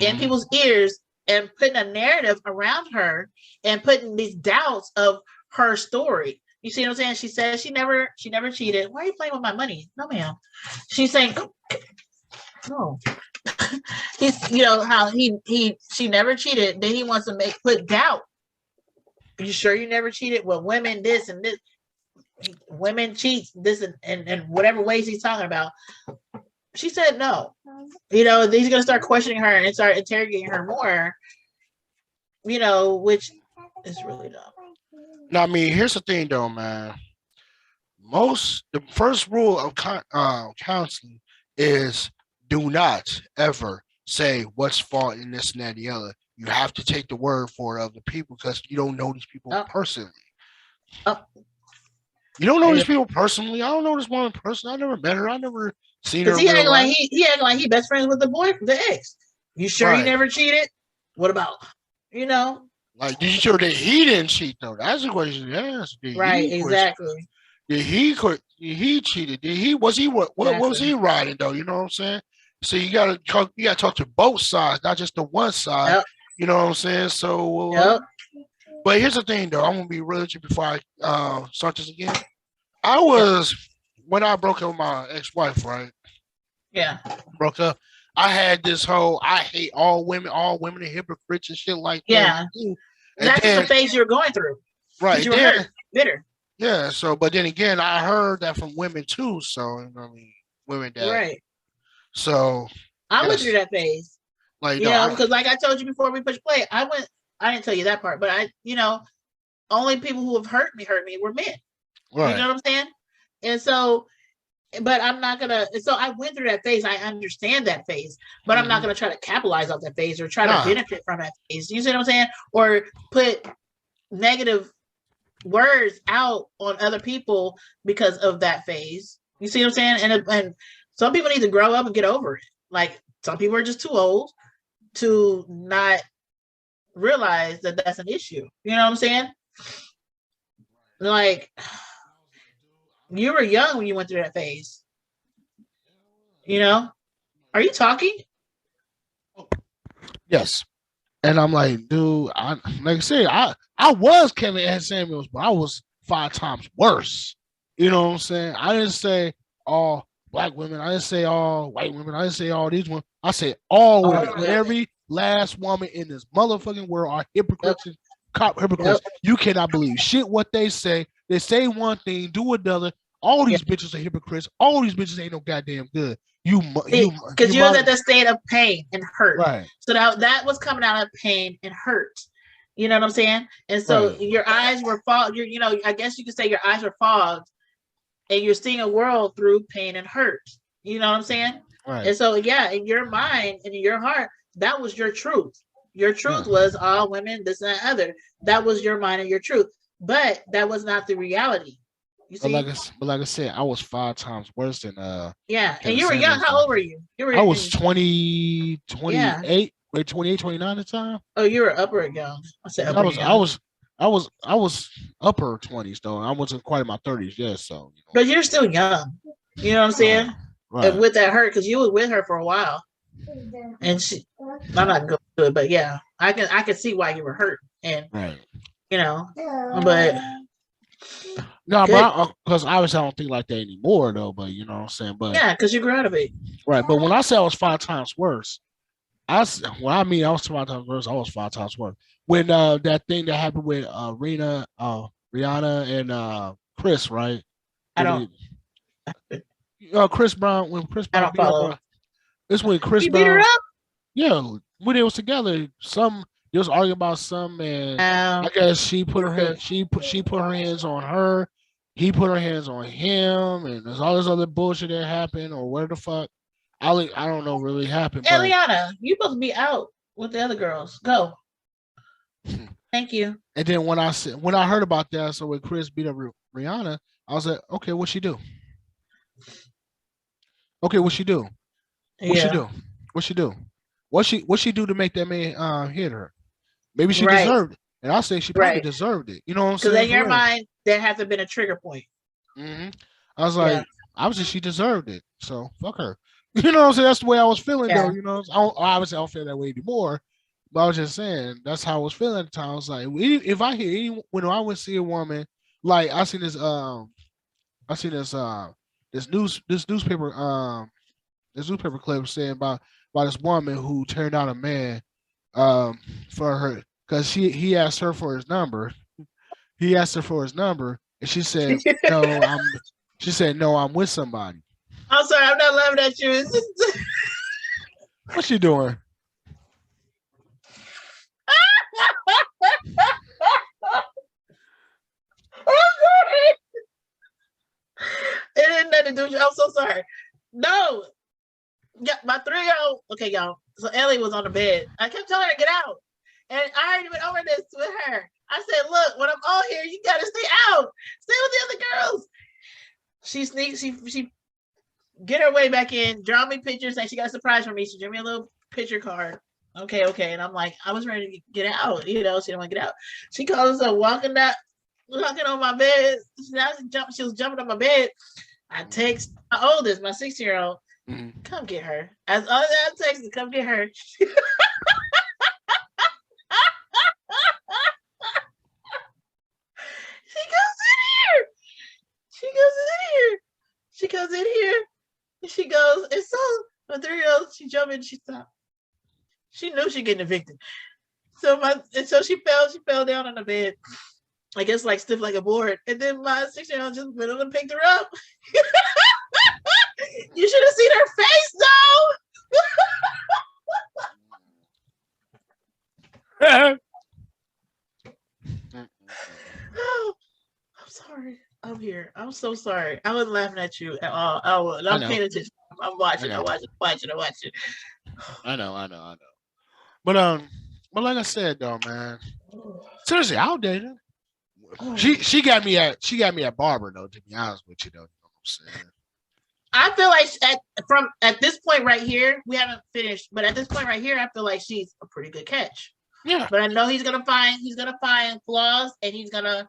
in people's ears and putting a narrative around her and putting these doubts of her story. You see what I'm saying? She says she never cheated. Why are you playing with my money? No, ma'am. She's saying, no. He's, how she never cheated. Then he wants to put doubt. Are you sure you never cheated? Well, women this and this. Women cheat this and whatever ways he's talking about. She said no. He's going to start questioning her and start interrogating her more, which is really dumb. Now, I mean, here's the thing, though, man. The first rule of counseling is do not ever say what's fault in this and that and the other. You have to take the word for it of the people because you don't know these people personally. You don't know these people personally. I don't know this woman personally. I never met her. I never seen her. He acting like he best friends with the ex. You sure you never cheated? What about like, did you sure that he didn't cheat though? That's the question. Yes, right, exactly. Did he cheated? Was he riding though? You know what I'm saying? So you gotta talk to both sides, not just the one side. Yep. You know what I'm saying? So but here's the thing though, I'm gonna be real with you before I start this again. When I broke up with my ex-wife, right? Yeah. Broke up. I had this whole I hate all women are hypocrites and shit like that. Yeah. That's the phase you're going through. Right. You were hurt, bitter. Yeah, so but then again, I heard that from women too. So women that right. So I went through that phase. Like because like I told you before we push play, I didn't tell you that part, but only people who have hurt me were men. Right. You know what I'm saying? And so, but I'm not gonna. So I went through that phase. I understand that phase, but I'm not gonna try to capitalize off that phase or try to benefit from that phase. You see what I'm saying? Or put negative words out on other people because of that phase. You see what I'm saying? And some people need to grow up and get over it. Like some people are just too old to not realize that that's an issue. You know what I'm saying? Like you were young when you went through that phase. Are you talking? Yes. And I'm like, dude, like I said, I was Kevin and Samuels, but I was 5 times worse. You know what I'm saying? I didn't say all black women. I didn't say all white women. I didn't say all these women. I said all All women. women. Every last woman in this motherfucking world are hypocrites, cop hypocrites. Yep. You cannot believe shit what they say. They say one thing, do another. All these bitches are hypocrites. All these bitches ain't no goddamn good. Because you was at the state of pain and hurt. right. So that was coming out of pain and hurt. You know what I'm saying? And so Right. your eyes were fogged. You know, I guess you could say your eyes were fogged, and you're seeing a world through pain and hurt. You know what I'm saying? Right. And so, yeah, in your mind and in your heart, that was your truth. Your truth Yeah. was all women, this and that other. That was your mind and your truth. But that was not the reality. You see? But like I said, I was 5 times worse than Yeah. Kevin And you were young. Samuels. How old were you? I was 20, 28, wait, 28, 29 at the time. Oh, you were upper young. I said upper young. I was upper 20s though. I wasn't quite in my 30s yet, so you know. But you're still young. You know what I'm saying? Right. And with that hurt, because you were with her for a while. And I'm not going to it, but yeah, I can see why you were hurt. And right. You know, but no, but because obviously I don't think like that anymore though. But you know what I'm saying. But yeah, because you grew out of it. Right. But when I say I was 5 times worse, I was 5 times worse. I was 5 times worse. When that thing that happened with Rihanna and Chris, right? I don't. Chris Brown. When Chris Brown I don't follow. It's when Chris You Brown. beat her up? Yeah, when they was together, they was arguing about something, and I guess she put her hand, she put her hands on her, he put her hands on him, and there's all this other bullshit that happened, or where the fuck, I don't know really happened. Eliana, you supposed to be out with the other girls. Go. Thank you. And then when I heard about that, so when Chris beat up Rihanna, I was like, okay, what'd she do? Okay, what'd she do? What'd she do? What'd she do? What'd she do to make that man hit her? Maybe she deserved it. And I'll say she probably deserved it. You know what I'm saying? Because in your mind, there has to have been a trigger point. Mm-hmm. I was like, obviously she deserved it. So fuck her. You know what I'm saying? That's the way I was feeling though. You know, obviously I don't feel that way anymore. But I was just saying that's how I was feeling at the time. I was like, if I hear when I would see a woman, like I seen this newspaper clip saying about this woman who turned out a man for her because he asked her for his number. He asked her for his number, and she said, "No, no, I'm with somebody." I'm sorry, I'm not laughing at you. What's she doing? It ain't nothing to do with you. I'm so sorry. No. Yeah, my 3-year-old. Okay, y'all. So Ellie was on the bed. I kept telling her to get out. And I already went over this with her. I said, look, when I'm on here, you gotta stay out. Stay with the other girls. She sneaks, she get her way back in, draw me pictures, and she got a surprise for me. She drew me a little picture card. Okay. And I'm like, I was ready to get out, you know, she didn't want to get out. She calls herself walking on my bed. She was jumping on my bed. I text my oldest, my 6-year-old, come get her. As other I texted, come get her. She comes in here. And she goes, and so my 3-year-old, she jumped in, she stopped. She knew she getting evicted. So she fell down on the bed. I guess like stiff like a board. And then my 6-year-old just went on and picked her up. You should have seen her face though. I'm sorry. I'm here. I'm so sorry. I wasn't laughing at you at all. I'm paying attention. I'm watching. I know. But like I said though, man. Seriously, I'll date her. She got me at barber though, to be honest with you though. You know what I'm saying? I feel like at this point right here, we haven't finished, but at this point right here, I feel like she's a pretty good catch. Yeah. But I know he's gonna find flaws, and he's gonna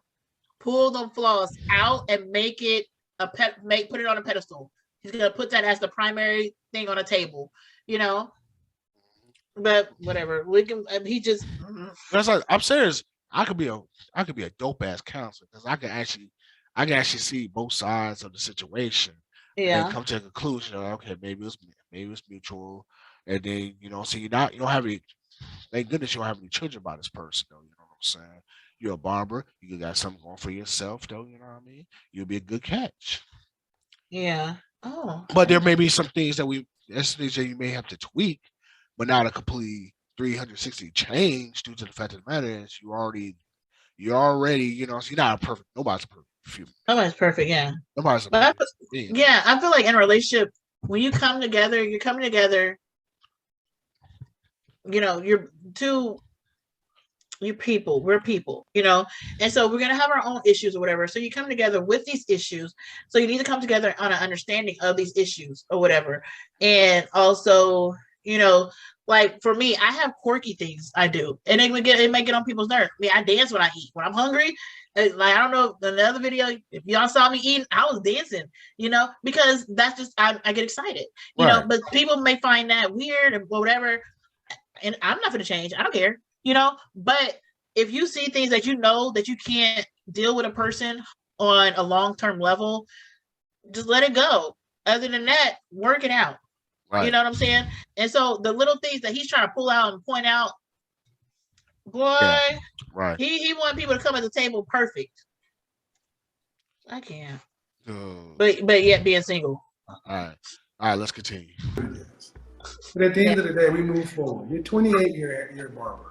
pull them flaws out and make it put it on a pedestal. He's gonna put that as the primary thing on a table, you know. But whatever. We can. He just. That's like I'm serious. I could be a dope ass counselor because I can actually see both sides of the situation and then Yeah. come to a conclusion of okay, maybe it's mutual, and then so you don't have any. Thank goodness you don't have any children by this person though. You know what I'm saying? You're a barber. You got something going for yourself though. You know what I mean? You'll be a good catch. Yeah. Oh. But there may be some things that's things that you may have to tweak, but not a complete 360 change due to the fact of the matter is you're already so you're not a perfect nobody's a perfect human. Nobody's perfect. Yeah. Nobody's a But I, perfect being. yeah, I feel like in a relationship, when you come together, you're coming together. You're two. You people, we're people, and so we're gonna have our own issues or whatever. So you come together with these issues. So you need to come together on an understanding of these issues or whatever. And also, like for me, I have quirky things I do, and it may get on people's nerves. I mean, I dance when I eat. When I'm hungry, like I don't know, in the other video, if y'all saw me eating, I was dancing, because that's just I get excited, Right. But people may find that weird or whatever, and I'm not going to change. I don't care. But if you see things that that you can't deal with a person on a long-term level, just let it go. Other than that, work it out. Right. You know what I'm saying? And so the little things that he's trying to pull out and point out, boy, Yeah. Right. he want people to come at the table perfect. I can't. Uh, But yet being single. all right. Let's continue. But at the end of the day, we move forward. You're 28. You're a barber.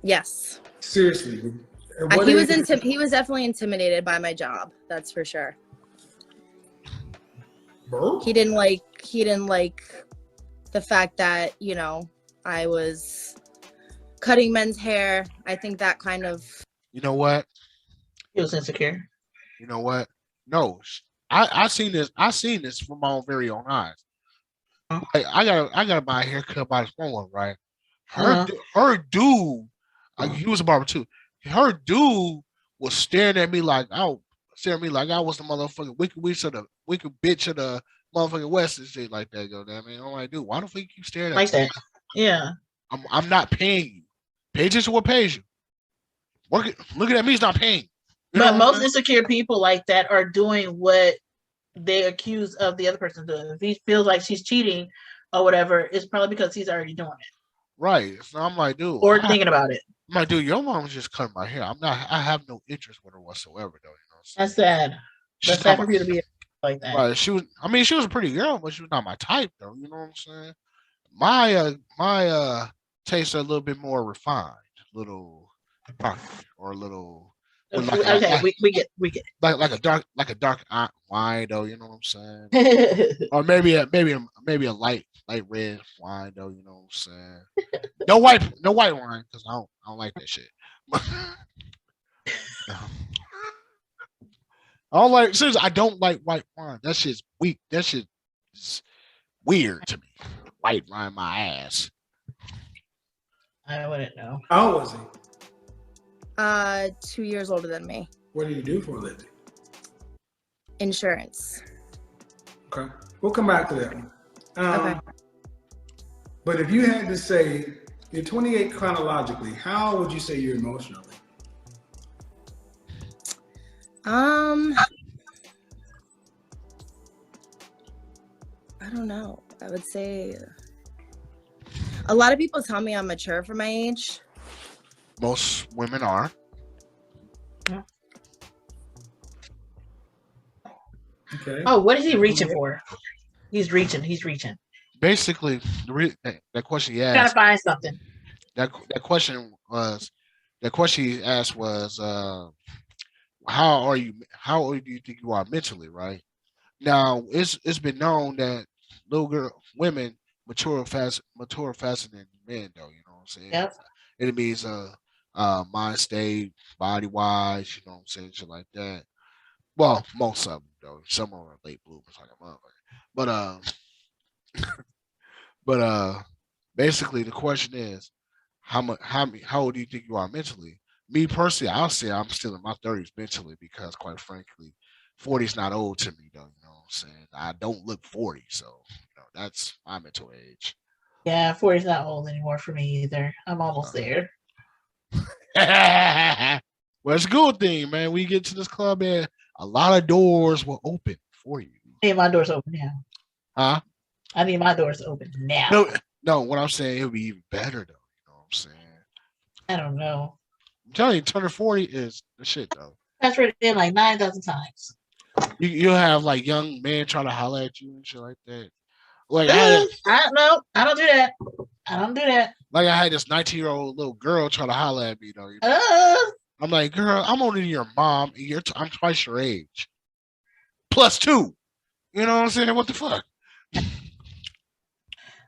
Yes. Seriously. He was definitely intimidated by my job. That's for sure. Bro? He didn't like the fact that, I was cutting men's hair. I think that kind of. You know what? He was insecure. You know what? No, I seen this. I seen this from my own very own eyes. Huh? Like, I got my hair cut by this one, right? Uh-huh. Her dude, he was a barber too. Her dude was staring at me like I was the motherfucking wicked bitch of the motherfucking West and shit like that. Go damn man, I'm like, dude, why the fuck you keep staring at Like me? that. Yeah. I'm not paying you. Pay attention to what pays you. Looking at me is not paying. You know But what most I'm saying? insecure people like that are doing what they accuse of the other person doing. If he feels like she's cheating or whatever, it's probably because he's already doing it Right. So I'm like, dude, or thinking about it. I'm like, dude, your mom's just cutting my hair. I have no interest with her whatsoever, though. That's sad. She's That's not sad for you to be like that. right. She was a pretty girl, but she was not my type, though. You know what I'm saying? My tastes are a little bit more refined, a little dark, or a little with Okay, we get like a dark wine, though. You know what I'm saying? it. Or maybe a light red wine, though. You know what I'm saying? No white wine because I don't like that shit. Seriously, I don't like white wine. That shit's weak. That shit is weird to me. White wine, my ass. I wouldn't know. How old was he? 2 years older than me. What did he do for a living? Insurance. Okay. We'll come back to that one. Okay. But if you had to say, you're 28 chronologically, how would you say you're emotionally? I don't know. I would say a lot of people tell me I'm mature for my age. Most women are. Okay. Oh, what is he reaching for? He's reaching. Basically, that question he Gotta asked. find something. That question he asked was, how old do you think you are mentally? Right now, it's been known that women mature faster than men, though. You know what I'm saying? Yep. It means mind state, body wise. You know what I'm saying? Shit like that. Well, most of them though. Some are late bloomers like a motherfucker. But basically the question is, how old do you think you are mentally? Me personally, I'll say I'm still in my 30s mentally because, quite frankly, 40 is not old to me, though. You know what I'm saying? I don't look 40, so that's my mental age. Yeah, 40 is not old anymore for me either. I'm almost there. Well, it's a good thing, man. We get to this club and a lot of doors will open for you. I need my doors open now. Huh? I need my doors open now. No, what I'm saying, it'll be even better though. You know what I'm saying? I don't know. I'm telling you, turning 40 is the shit though. That's read it like 9,000 times. You'll have like young men trying to holler at you and shit like that. Like I don't do that. I don't do that. I had this 19-year-old little girl trying to holler at me though. You know? I'm like, girl, I'm older than your mom. And I'm twice your age, +2. You know what I'm saying? What the fuck?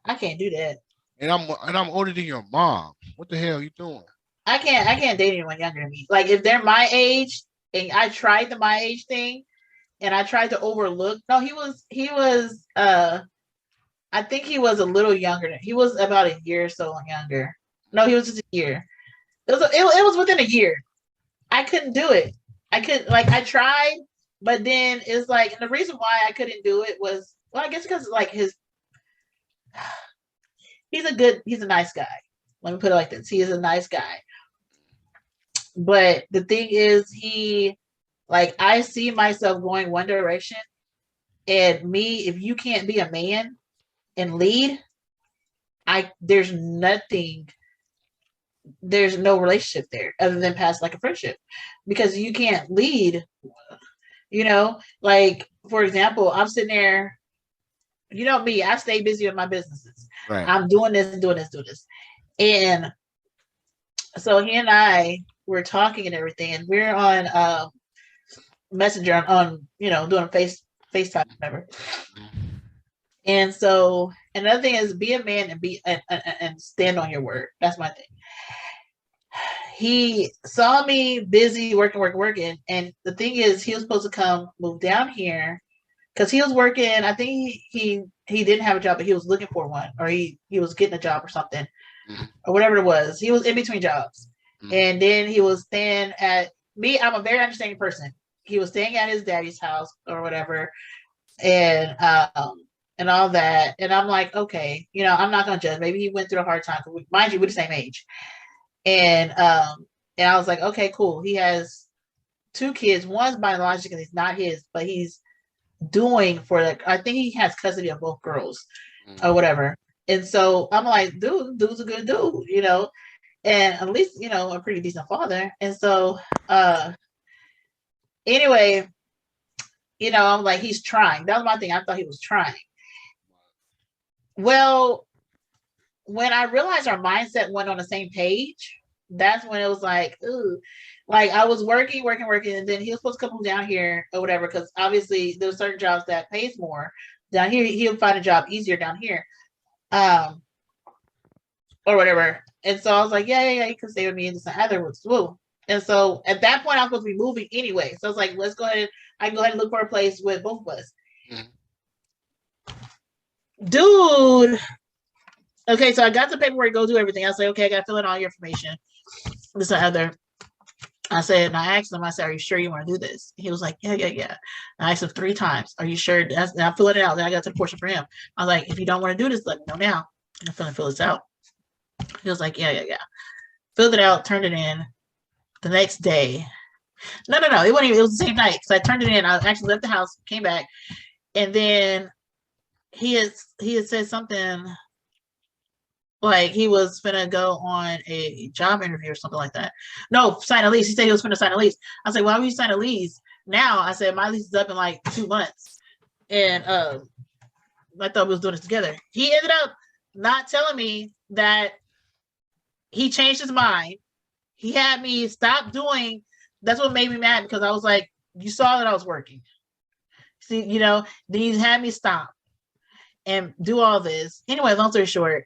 I can't do that. And I'm older than your mom. What the hell are you doing? I can't date anyone younger than me. Like if they're my age, and I tried the my age thing, and I tried to overlook. No, he was. I think he was a little younger. He was about a year or so younger. No, he was just a year. It was within a year. I couldn't do it. I tried, but then it's like, and the reason why I couldn't do it was, well, I guess because like he's a nice guy. Let me put it like this. He is a nice guy. But the thing is, I see myself going one direction, and me, if you can't be a man and lead, there's no relationship there other than past like a friendship, because you can't lead, like for example, I'm sitting there, me, I stay busy with my businesses. Right. I'm doing this and doing this. And so he and I were talking and everything, and we're on Messenger on doing FaceTime, whatever. And so another thing is be a man and stand on your word. That's my thing. He saw me busy working. And the thing is, he was supposed to move down here because he was working. I think he didn't have a job, but he was looking for one, or he was getting a job or something, or whatever it was. He was in between jobs. And then he was staying at me. I'm a very understanding person. He was staying at his daddy's house or whatever. And all that. And I'm like, okay, I'm not going to judge. Maybe he went through a hard time. Mind you, we're the same age. And I was like, okay, cool. He has 2 kids. One's biological, he's not his, but he's doing I think he has custody of both girls or whatever. And so I'm like, dude's a good dude, and at least, a pretty decent father. And so, anyway, I'm like, he's trying. That was my thing. I thought he was trying. Well, when I realized our mindset went on the same page, that's when it was like, ooh, like I was working, and then he was supposed to come down here or whatever, because obviously there's certain jobs that pays more down here. He'll find a job easier down here, or whatever. And so I was like, yeah, you can stay with me in the other woods. Woo. And so at that point, I was supposed to be moving anyway. So I was like, let's go ahead. I can go ahead and look for a place with both of us. Dude. Okay, so I got the paperwork, go do everything. I say, okay, I got to fill in all your information. This and other. I said, and I asked him, I said, are you sure you want to do this? He was like, yeah. I asked him 3 times, are you sure? And I filled it out. Then I got to the portion for him. I was like, if you don't want to do this, let me know now. I'm going to fill this out. He was like, yeah. Filled it out, turned it in. The next day. No. It was the same night. So I turned it in. I actually left the house, came back. And then he had said something like he was gonna go on a job interview or something like that. No, sign a lease. He said he was gonna sign a lease. I said, why would you sign a lease now? I said, my lease is up in like 2 months. And I thought we was doing this together. He ended up not telling me that he changed his mind. He had me stop doing. That's what made me mad, because I was like, you saw that I was working. See, then he had me stop and do all this. Anyway, long story short,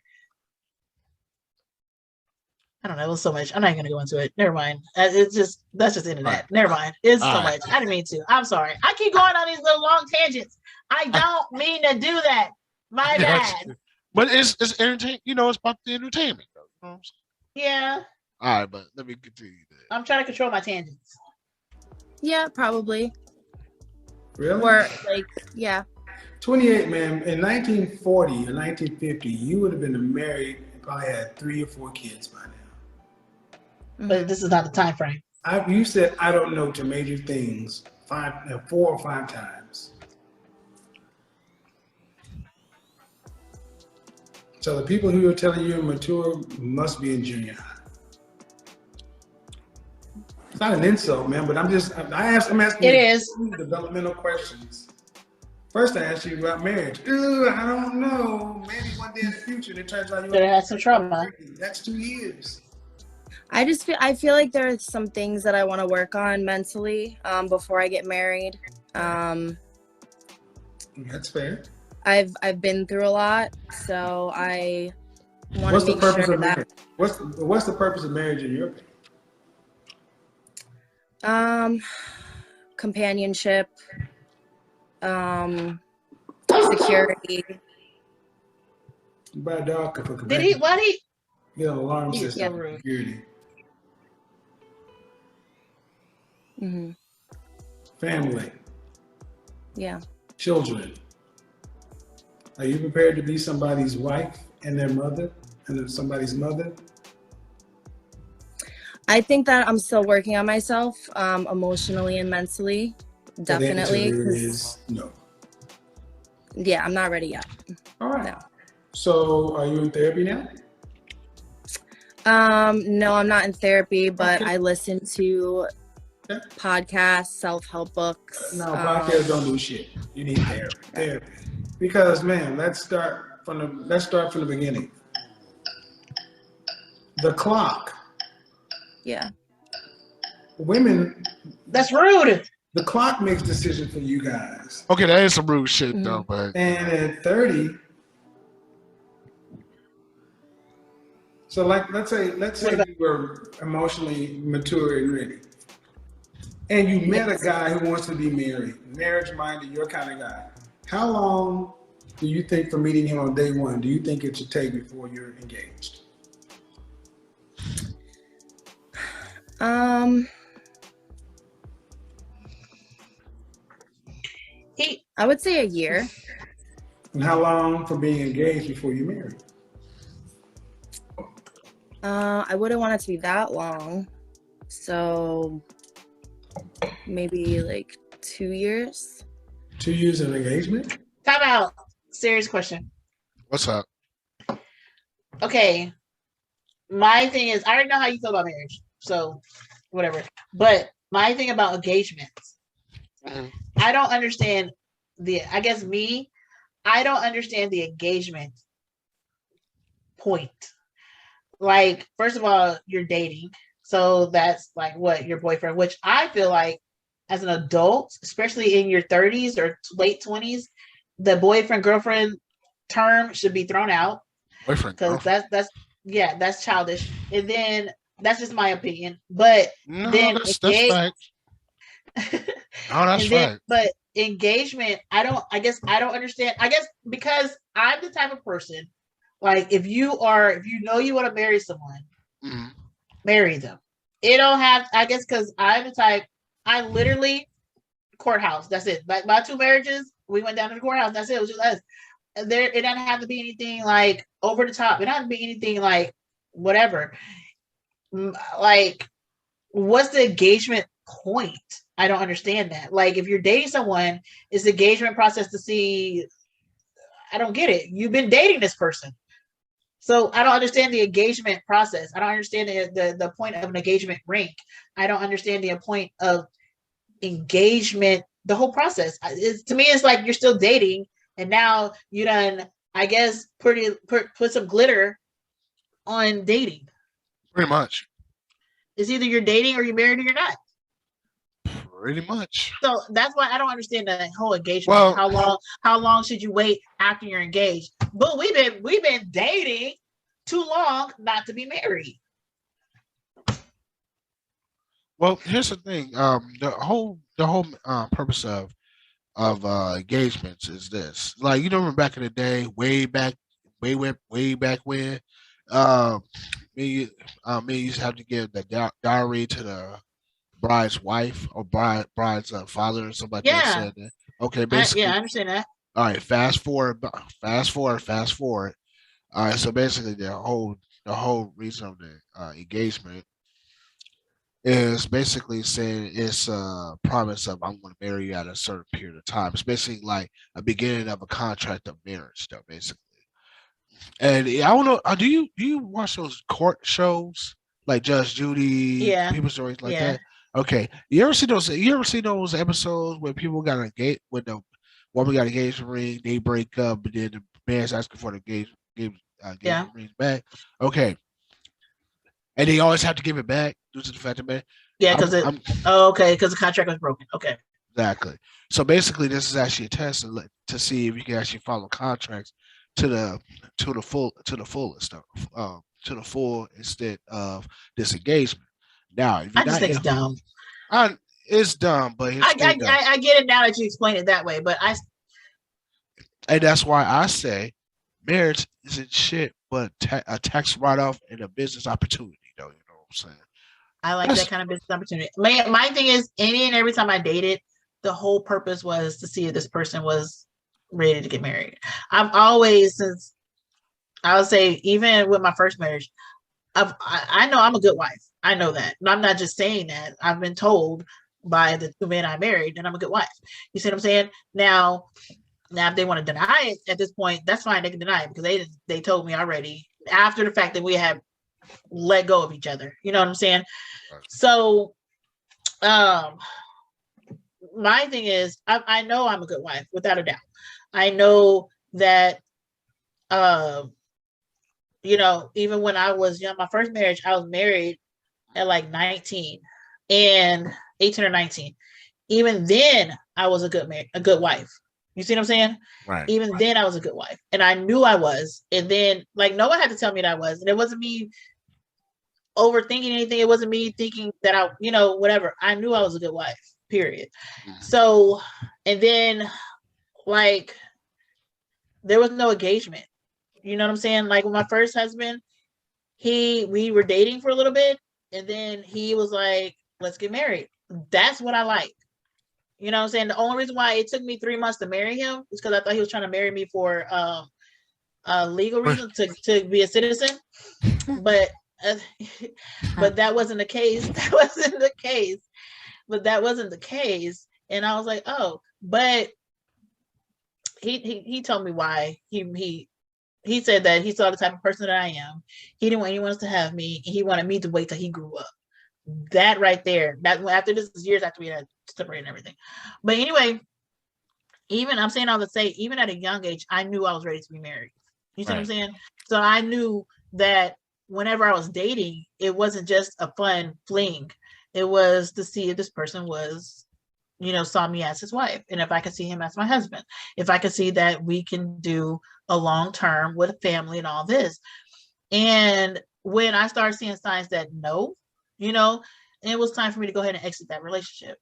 I don't know. It was so much. I'm not going to go into it. Never mind. That's just internet. Right. Never mind. It's all so much. I didn't mean to. I'm sorry. I keep going on these little long tangents. I don't mean to do that. My bad. But it's entertaining. It's about the entertainment, though. Yeah. All right, but let me continue that. I'm trying to control my tangents. Yeah, probably. Really? Or yeah. 28, man. In 1940 or 1950, you would have been married and probably had 3 or 4 kids by now. But this is not the time frame. You said I don't know to major things 4 or 5 times. So the people who are telling you mature must be in junior high. It's not an insult, man, but I'm asking It is. developmental questions. First, I asked you about marriage. Ooh, I don't know. Maybe one day in the future, it turns out you Could have had some trauma. That's 2 years. I feel like there are some things that I want to work on mentally before I get married. That's fair. I've been through a lot, so I want What's to the make purpose sure of that marriage? What's the purpose of marriage in your opinion? Companionship, security. You buy a dog for Did he? companionship. Why did he? Get an alarm He's system so for rude. security. Hmm. Family, Yeah. children. Are you prepared to be somebody's wife and their mother and somebody's mother? I think that I'm still working on myself emotionally and mentally. Definitely. The answer 'Cause, is no. yeah, I'm not ready yet. All right. No. So are you in therapy now? No, I'm not in therapy, but Okay. I listen to Okay. podcasts, self-help books. No, podcasts don't do shit. You need therapy. Because man, let's start from the beginning. The clock. Yeah. Women, That's rude. the clock makes decisions for you guys. Okay, that is some rude shit though, but And at 30, so like let's say you were emotionally mature and ready. And you met a guy who wants to be married, marriage-minded, your kind of guy. How long do you think from meeting him on day one, do you think it should take before you're engaged? I would say a year. And how long for being engaged before you marry? I wouldn't want it to be that long. So maybe like 2 years. 2 years of engagement? Time out. Serious question. what's up? Okay. My thing is, I already know how you feel about marriage, so whatever. But my thing about engagements, Mhm. I don't understand I don't understand the engagement point. Like, first of all, you're dating. So that's like what, your boyfriend, which I feel like as an adult, especially in your 30s or late 20s, the boyfriend girlfriend term should be thrown out Boyfriend, because girlfriend. that's childish. And then that's just my opinion. But No, then that's fact. No, that's and then, fact. but engagement, I don't understand. I guess because I'm the type of person, like if you know you want to marry someone, Mhm. marry them. It don't have, I guess, because I'm the type, I literally courthouse. That's it. Like my 2 marriages, we went down to the courthouse. That's it. It was just us. There, it doesn't have to be anything like over the top. It doesn't have to be anything like whatever. Like, what's the engagement point? I don't understand that. Like, if you're dating someone, is the engagement process to see? I don't get it. You've been dating this person. So I don't understand the engagement process. I don't understand the point of an engagement ring. I don't understand the point of engagement, the whole process. To me, it's like you're still dating, and now you done, I guess, put some glitter on dating. Pretty much. It's either you're dating or you're married or you're not. Pretty much. So that's why I don't understand the whole engagement. Well, how long should you wait after you're engaged? But we've been dating too long not to be married. Well, here's the thing. The whole purpose of engagements is this. Like, you remember back in the day, way back when, me used to have to give the dowry to the bride's wife or bride's father or somebody that Yeah. said that. Okay, basically, I understand that. All right, fast forward, fast forward. All right, so basically the whole reason of the engagement is basically saying it's a promise of I'm going to marry you at a certain period of time. It's basically like a beginning of a contract of marriage, though, basically. And I don't know, do you watch those court shows like Judge Judy, Yeah, People Stories like yeah, that? Okay, you ever see those? You ever see those episodes where people got engaged when the woman got engaged ring, they break up, but then the man's asking for the yeah, engagement rings back? Okay, and they always have to give it back due to the fact that man, yeah. I'm, Because it. I'm Oh, okay, because the contract was broken. Okay. exactly. So basically, this is actually a test to see if you can actually follow contracts to the fullest, to the full extent of this engagement. Now, if you're I just not, think it's dumb. it's dumb, but here's I, the I thing, though, I I get it now that you explain it that way, but and that's why I say marriage isn't shit, but a tax write off and a business opportunity, though. You know what I'm saying? I like that That's kind of business opportunity. My thing is, any and every time I dated, the whole purpose was to see if this person was ready to get married. I've always, since I would say, even with my first marriage, I know I'm a good wife. I know that. And I'm not just saying that. I've been told by the two men I married that I'm a good wife. You see what I'm saying? Now if they want to deny it at this point, that's fine. They can deny it because they told me already after the fact that we had let go of each other. You know what I'm saying? So um my thing is I know I'm a good wife without a doubt. I know that uh even when I was young, my first marriage, I was married at like 19 and 18 or 19. Even then I was a good wife. You see what I'm saying? right. Even then I was a good wife and I knew I was. And then like no one had to tell me that I was. And it wasn't me overthinking anything. It wasn't me thinking that whatever. I knew I was a good wife, period. Mhm. So, and then like there was no engagement. You know what I'm saying? Like with my first husband, we were dating for a little bit, and then he was like, let's get married. That's what I like. You know what I'm saying? The only reason why it took me 3 months to marry him is because I thought he was trying to marry me for legal reasons to be a citizen. But but that wasn't the case. That wasn't the case. But that wasn't the case. And I was like, oh, but he told me why. He said that he saw the type of person that I am. He didn't want anyone else to have me. He wanted me to wait till he grew up. That right there. That after this is years after we had separated and everything. But anyway, even I'm saying all to say, even at a young age, I knew I was ready to be married. You see what I'm Right. saying? So I knew that whenever I was dating, it wasn't just a fun fling. It was to see if this person saw me as his wife, and if I could see him as my husband, if I could see that we can do a long term with a family and all this. And when I started seeing signs that no, it was time for me to go ahead and exit that relationship.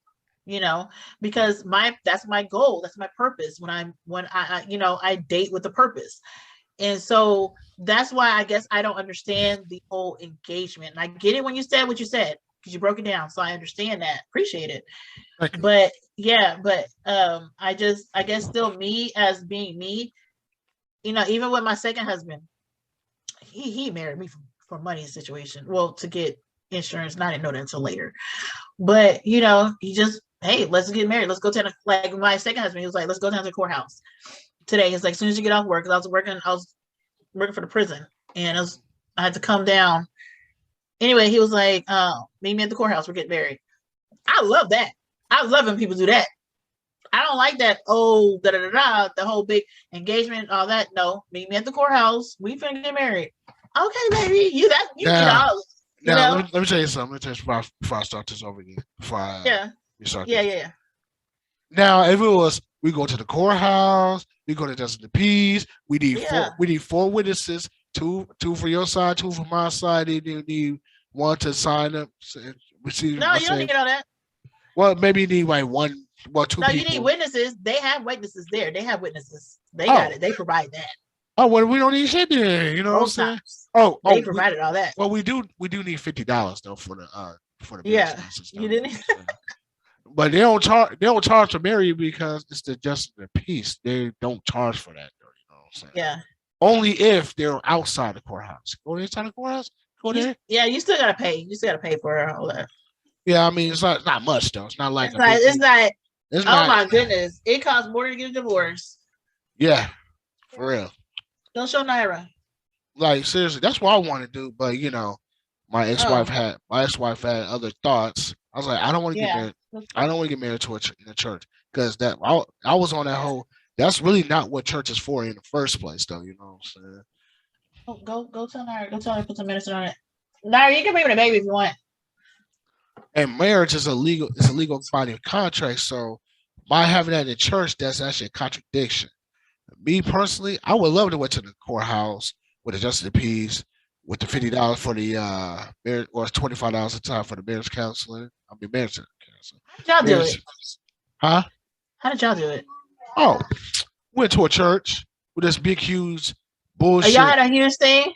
Because that's my goal, that's my purpose. When I date with a purpose. And so that's why I guess I don't understand the whole engagement. And I get it when you said what you said because you broke it down. So I understand that. Appreciate it. Thank you. But yeah, I guess still me as being me, even with my second husband, he married me for money situation. Well, to get insurance, and I didn't know that until later. But he just, hey, let's get married. Let's go to like my second husband. He was like, let's go down to the courthouse today. He's like, as soon as you get off work, because I was working for the prison, and I had to come down. Anyway, he was like, meet me at the courthouse. We're getting married. I love that. I love when people do that. I don't like that. Oh, the whole big engagement, all that. No, meet me at the courthouse. We finna get married. Okay, baby. You Now, know. now let me tell you something. Let me tell you before I start this over again. Yeah. We start Yeah, this. yeah, yeah. Now, if it was, we go to the courthouse, we go to Justice of the Peace. We need Yeah. four witnesses, two for your side, two for my side. They need one to sign up. No, you don't need all that. Well, maybe you need like one, well, two No, people. you need witnesses. They have witnesses there. They have witnesses. They Oh. got it. They provide that. Oh, well, we don't need shit there. You know what I'm Both saying? times. Oh, They provided all that. well, we do need $50 though for the Yeah, business and stuff, you didn't. know what I'm saying? But they don't charge. They don't charge to marry you because it's the justice of the peace. They don't charge for that. Though, you know what I'm saying? Yeah. Only if they're outside the courthouse. Go inside the courthouse. Go there. Yeah, you still gotta pay. You still gotta pay for all that. Yeah, I mean it's not much though. It's not like It's a not. big It's deal. not. It's Oh not. my goodness! It costs more to get a divorce. Yeah, for real. Don't show Naira. Like seriously, that's what I want to do. But you know, my ex-wife Oh. had other thoughts. I was like, I don't want to get Yeah. married. I don't want to get married to in a church because that I was on that whole. That's really not what church is for in the first place, though. You know what I'm saying? Oh, go tell Naira. Go tell her to put some medicine on it. Naira, you can bring me the baby if you want. And marriage is a legal. It's a legal binding contract. So by having that in church, that's actually a contradiction. Me personally, I would love to go to the courthouse with the justice of the peace, with the $50 for the marriage, or $25 a time for the marriage counseling. I mean, marriage counseling. How did y'all do Marriage- it? Huh? How did y'all do it? Oh, went to a church with this big, huge Oh, bullshit. y'all had a huge thing.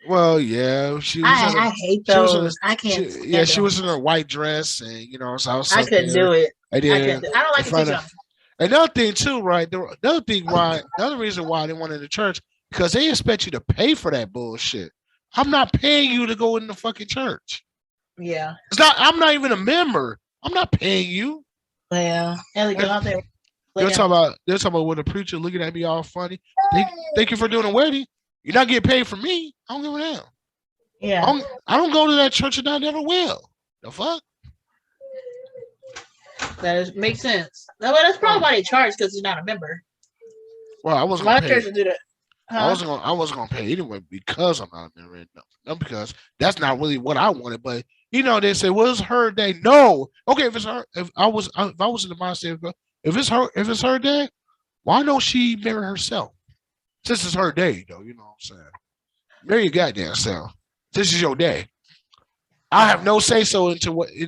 Well, yeah, she was. in I her, hate she was in those. I can't. yeah, she was in her white dress, and you know, so I was. I couldn't do it. I I did. couldn't. I don't like in to front teach of- them. Another thing too, right? The other reason why I didn't want it in the church because they expect you to pay for that bullshit. I'm not paying you to go in the fucking church. Yeah. It's not. I'm not even a member. I'm not paying you. Yeah. Ellie, get out there. They're talking about with a preacher looking at me all funny. Thank you for doing a wedding. You're not getting paid for me. I don't give a damn. Yeah. I don't go to that church and I never will. The fuck? Makes sense. No, but that's probably why they charge because you're not a member. Well, I A wasn't lot gonna of pay. churches do that. I wasn't gonna pay anyway because I'm not a member. No, because that's not really what I wanted. But you know, they say, "Well, it's her day." No, okay, if I was in the mindset, if it's her day, why don't she marry herself? Since it's her day, though, you know what I'm saying. Marry your goddamn self. This is your day. I have no say so in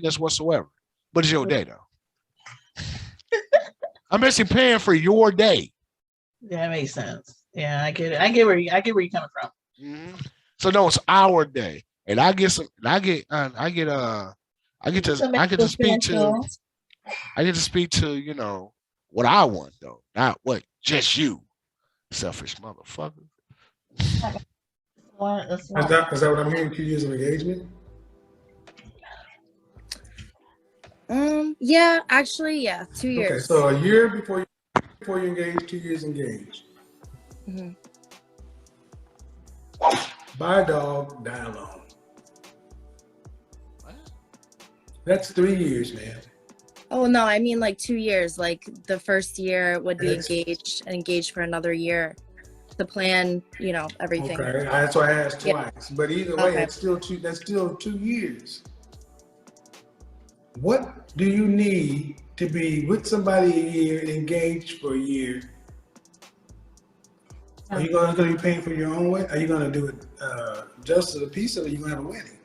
this whatsoever. But it's your day, though. I'm basically paying for your day. Yeah, that makes sense. Yeah, I get it. I get where you're coming from. Mhm. So no, it's our day, and I get to speak to you know what I want though, not what just you, selfish motherfucker. What? That's Is that what I'm hearing? 2 years of engagement? Yeah, actually, yeah, 2 years. Okay, so a year before you engage, 2 years engaged. Mhm. Buy a dog, die alone. That's 3 years, man. Oh no, I mean like 2 years. Like the first year would be Yes. engaged for another year. The plan, you know, everything. Okay, that's why I asked Yeah. twice. But either way, Okay. that's still 2 years. What do you need to be with somebody a year and engaged for a year? Are you going to be paying for your own wedding? Are you going to do it just as a piece, or are you going to have a wedding?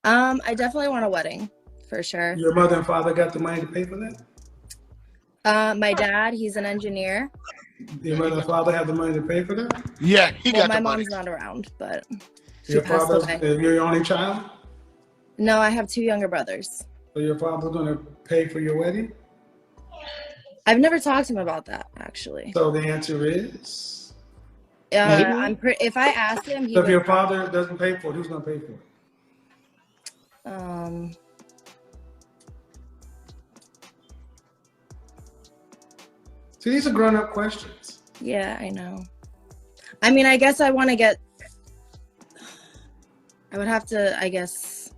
I definitely want a wedding for sure. Your mother and father got the money to pay for that? My dad, he's an engineer. Your mother and father have the money to pay for that? Yeah, he Well, got my the money. mom's not around, but she Your passed father's, away. you're your only child? No, I have 2 younger brothers. So your father's going to pay for your wedding? I've never talked to him about that actually. So the answer is? If I asked him, he So if your would. father doesn't pay for it, who's going to pay for it? See, these are grown-up questions. Yeah, I know. I mean, I guess I want to get. I would have to, I guess.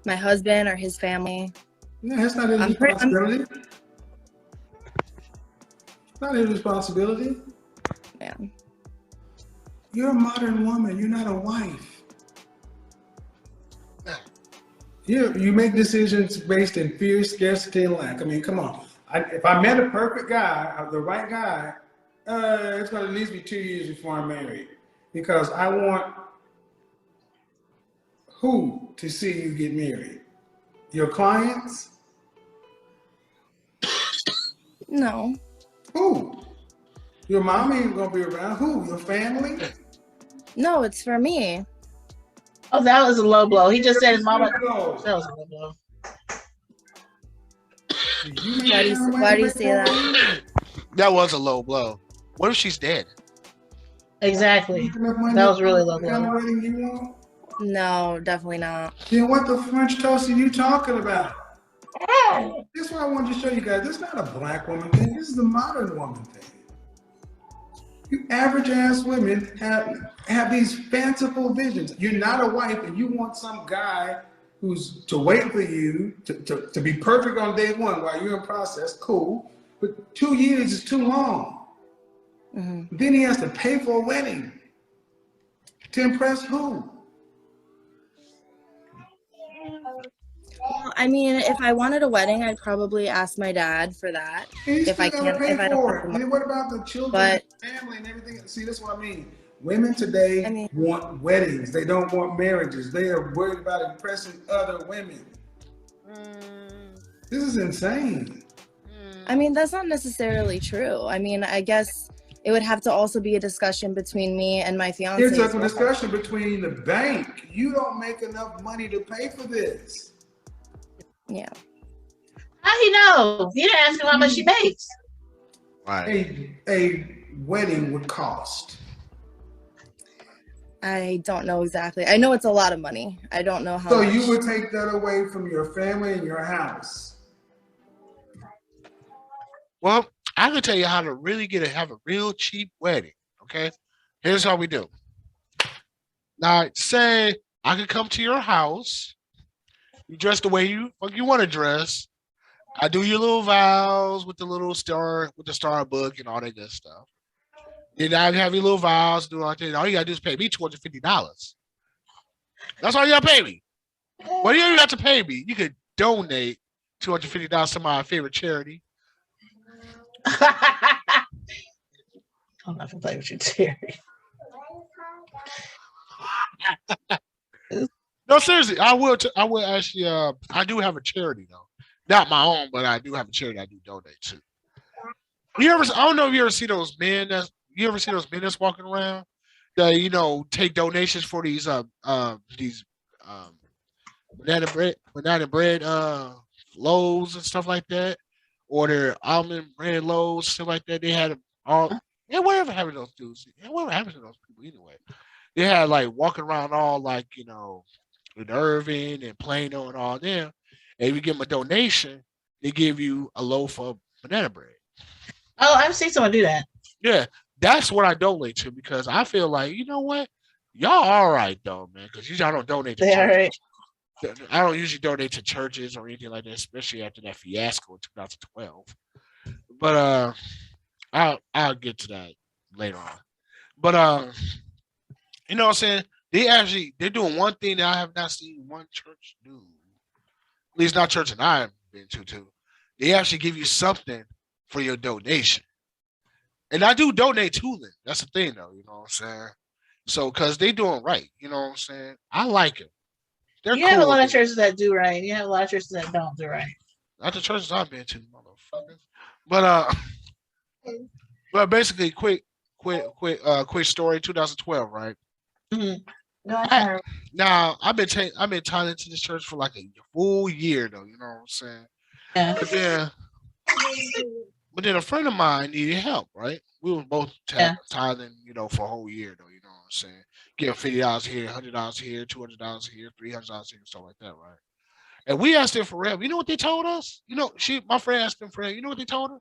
My husband or his family. Yeah, that's not his I'm pretty- I'm- responsibility. It's not his responsibility. Yeah. You're a modern woman. You're not a wife. You make decisions based in fear, scarcity, and lack. I mean, come on. If I met a perfect guy, the right guy, it's going to at least be 2 years before I'm married. Because I want who to see you get married? Your clients? No. Who? Your mom ain't going to be around. Who? Your family? No, it's for me. Oh, that was a low blow. He just said his mama. Years ago. That was a low blow. You make Why do it sound you, like why do you a say that? That was a low blow. What if she's dead? Exactly. enough money That was really for low the kind blow. of wedding you want? No, definitely not. Then what the French toast are you talking about? This is what I wanted to show you guys. This is not a black woman thing. This is a modern woman thing. You average ass women have these fanciful visions. You're not a wife and you want some guy who's to wait for you to be perfect on day one while you're in process. Cool. But 2 years is too long. Mm-hmm. Then he has to pay for a wedding. To impress who? Well, I mean, if I wanted a wedding, I'd probably ask my dad for that. And If I can't, if I don't for have it. the money. And what about the children, But- and family, and everything? See, that's what I mean. Women today I mean- want weddings. They don't want marriages. They are worried about impressing other women. This is insane. I mean, that's not necessarily true. I mean, I guess it would have to also be a discussion between me and my fiance. It's as a well. discussion between the bank. You don't make enough money to pay for this. Yeah. How he know? He didn't ask him how much she makes. Right. A wedding would cost. I don't know exactly. I know it's a lot of money. I don't know how So much. you would take that away from your family and your house. Well, I can tell you how to really have a real cheap wedding. Okay, here's how we do. Now, say I could come to your house. You dress the way you want to dress. I do your little vows with the little star, with the star book and all that good stuff. Then I have your little vows, do all that. All you gotta do is pay me $250. That's all you gotta pay me. Well, you don't even have to pay me. You could donate $250 to my favorite charity. I'm not gonna play with you, Terry. No, seriously, I will. I will actually. I do have a charity though, not my own, but I do have a charity I do donate to. You ever? I don't know if you ever see those men. That's walking around that take donations for these banana bread loaves and stuff like that, or their almond bread loaves, stuff like that. They had them all. Yeah, whatever happened to those dudes? Yeah, whatever happened to those people anyway? They had like walking around all like in Irving and Plano and all them. And if you give them a donation, they give you a loaf of banana bread. Oh, I've seen someone do that. Yeah, that's what I donate to because I feel like you know what, y'all all right though, man. Because y'all don't donate to They all churches. right. I don't usually donate to churches or anything like that, especially after that fiasco in 2012. But I'll get to that later on. But you know what I'm saying? They're doing one thing that I have not seen one church do. At least not church that I've been to too. They actually give you something for your donation. And I do donate to them. That's the thing though, you know what I'm saying? So cause they doing right, you know what I'm saying? I like it. They're You have a cool lot of with it. churches that do right. You have a lot of churches that don't do right. Not the churches I've been to, motherfuckers. But basically, quick story. 2012, right? Mm-hmm. No, I I- can't. Now I've been tying into this church for like a full year, though. You know what I'm saying? Yeah. But then a friend of mine needed help, right? We were both Yeah. tithing, for a whole year, though. You know what I'm saying? Give $50 here, $100 here, $200 here, $300 here, stuff like that, right? And we asked them for help. You know what they told us? My friend asked them for help. You know what they told her?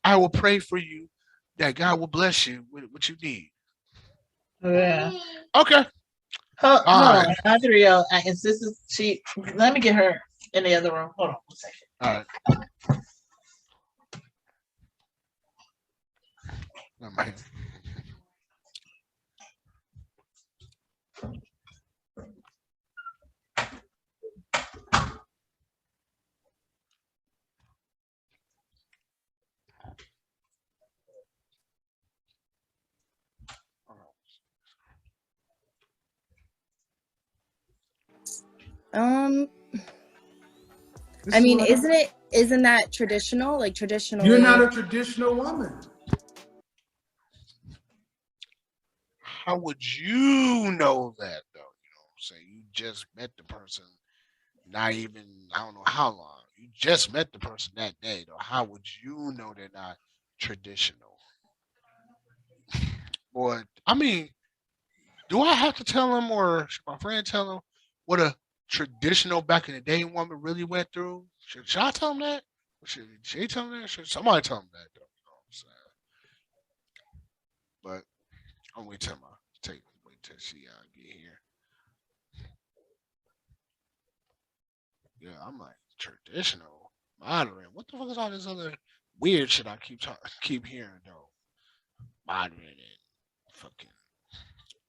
I will pray for you that God will bless you with what you need. Yeah. Okay. Hold All on. right. Not the real. She. Let me get her in the other room. Hold on 1 second. All right. Not my- I mean, isn't that traditional? Like traditionally. You're not a traditional woman. how would you know that though? You know what I'm saying? You just met the person, not even I don't know how long. You just met the person that day though. How would you know they're not traditional? Or I mean, do I have to tell them or should my friend tell them what a traditional back in the day woman really went through? Should I tell them that? Or should she tell them that? Should somebody tell them that though? You know what I'm saying? But I'm wait till my wait till she get here. Yeah, I'm like traditional modern. What the fuck is all this other weird shit I keep hearing though? Modern and fucking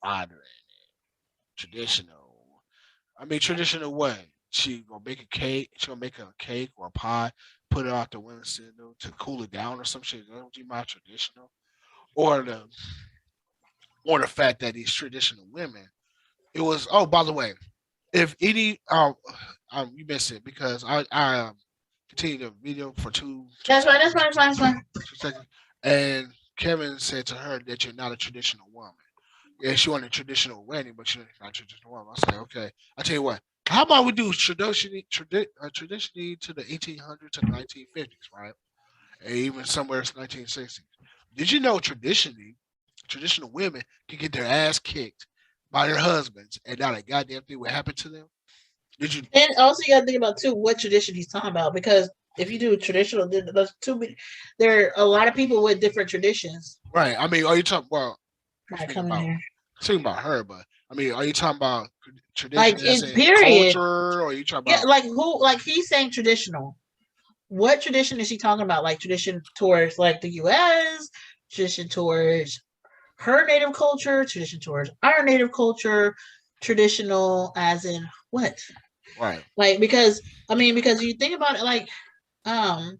modern, traditional. I mean traditional what? She gonna make a cake. She gonna make a cake or a pie, put it out the window to cool it down or some shit. That would be my traditional, or the fact that these traditional women. It was. Oh, by the way, if any you missed it because I continued the video for two That's fine. That's seconds, fine. That's fine. 2 seconds, and Kevin said to her that you're not a traditional woman. Yeah, she wanted a traditional wedding, but she's not a traditional woman. I said, okay. I tell you what. How about we do traditionally to the 1800s to the 1950s, right? And even somewhere in the 1960s. Did you know traditional women can get their ass kicked by their husbands and not a goddamn thing would happen to them? Did you? And also, you got to think about too what tradition he's talking about, because if you do traditional, there are a lot of people with different traditions. Right. I mean, are you talking? Well, Right, come in here. speaking about her, but I mean, are you talking about tradition Like as in in period. culture, or are you talking Yeah, about? like who? Like he's saying traditional. What tradition is he talking about? Like tradition towards like the U.S., tradition towards her native culture, tradition towards our native culture, traditional as in what? Right. Like because you think about it, like um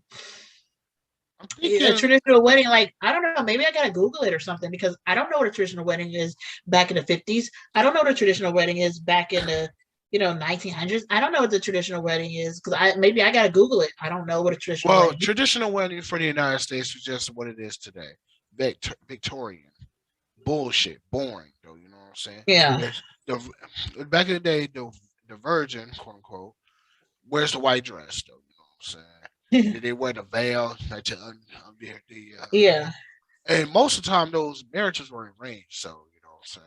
I'm a thinking. traditional wedding, like I don't know, maybe I gotta Google it or something because I don't know what a traditional wedding is back in the 50s. I don't know what a traditional wedding is back in the 1900s. I don't know what the traditional wedding is because I gotta Google it. I don't know what a traditional Well, wedding is. traditional wedding for the United States is just what it is today. Victorian bullshit, boring though. You know what I'm saying? Yeah. There's back in the day, the virgin, quote unquote, wears the white dress though. You know what I'm saying? Did they wear the veil like to Yeah. and most of the time those marriages were arranged. So you know what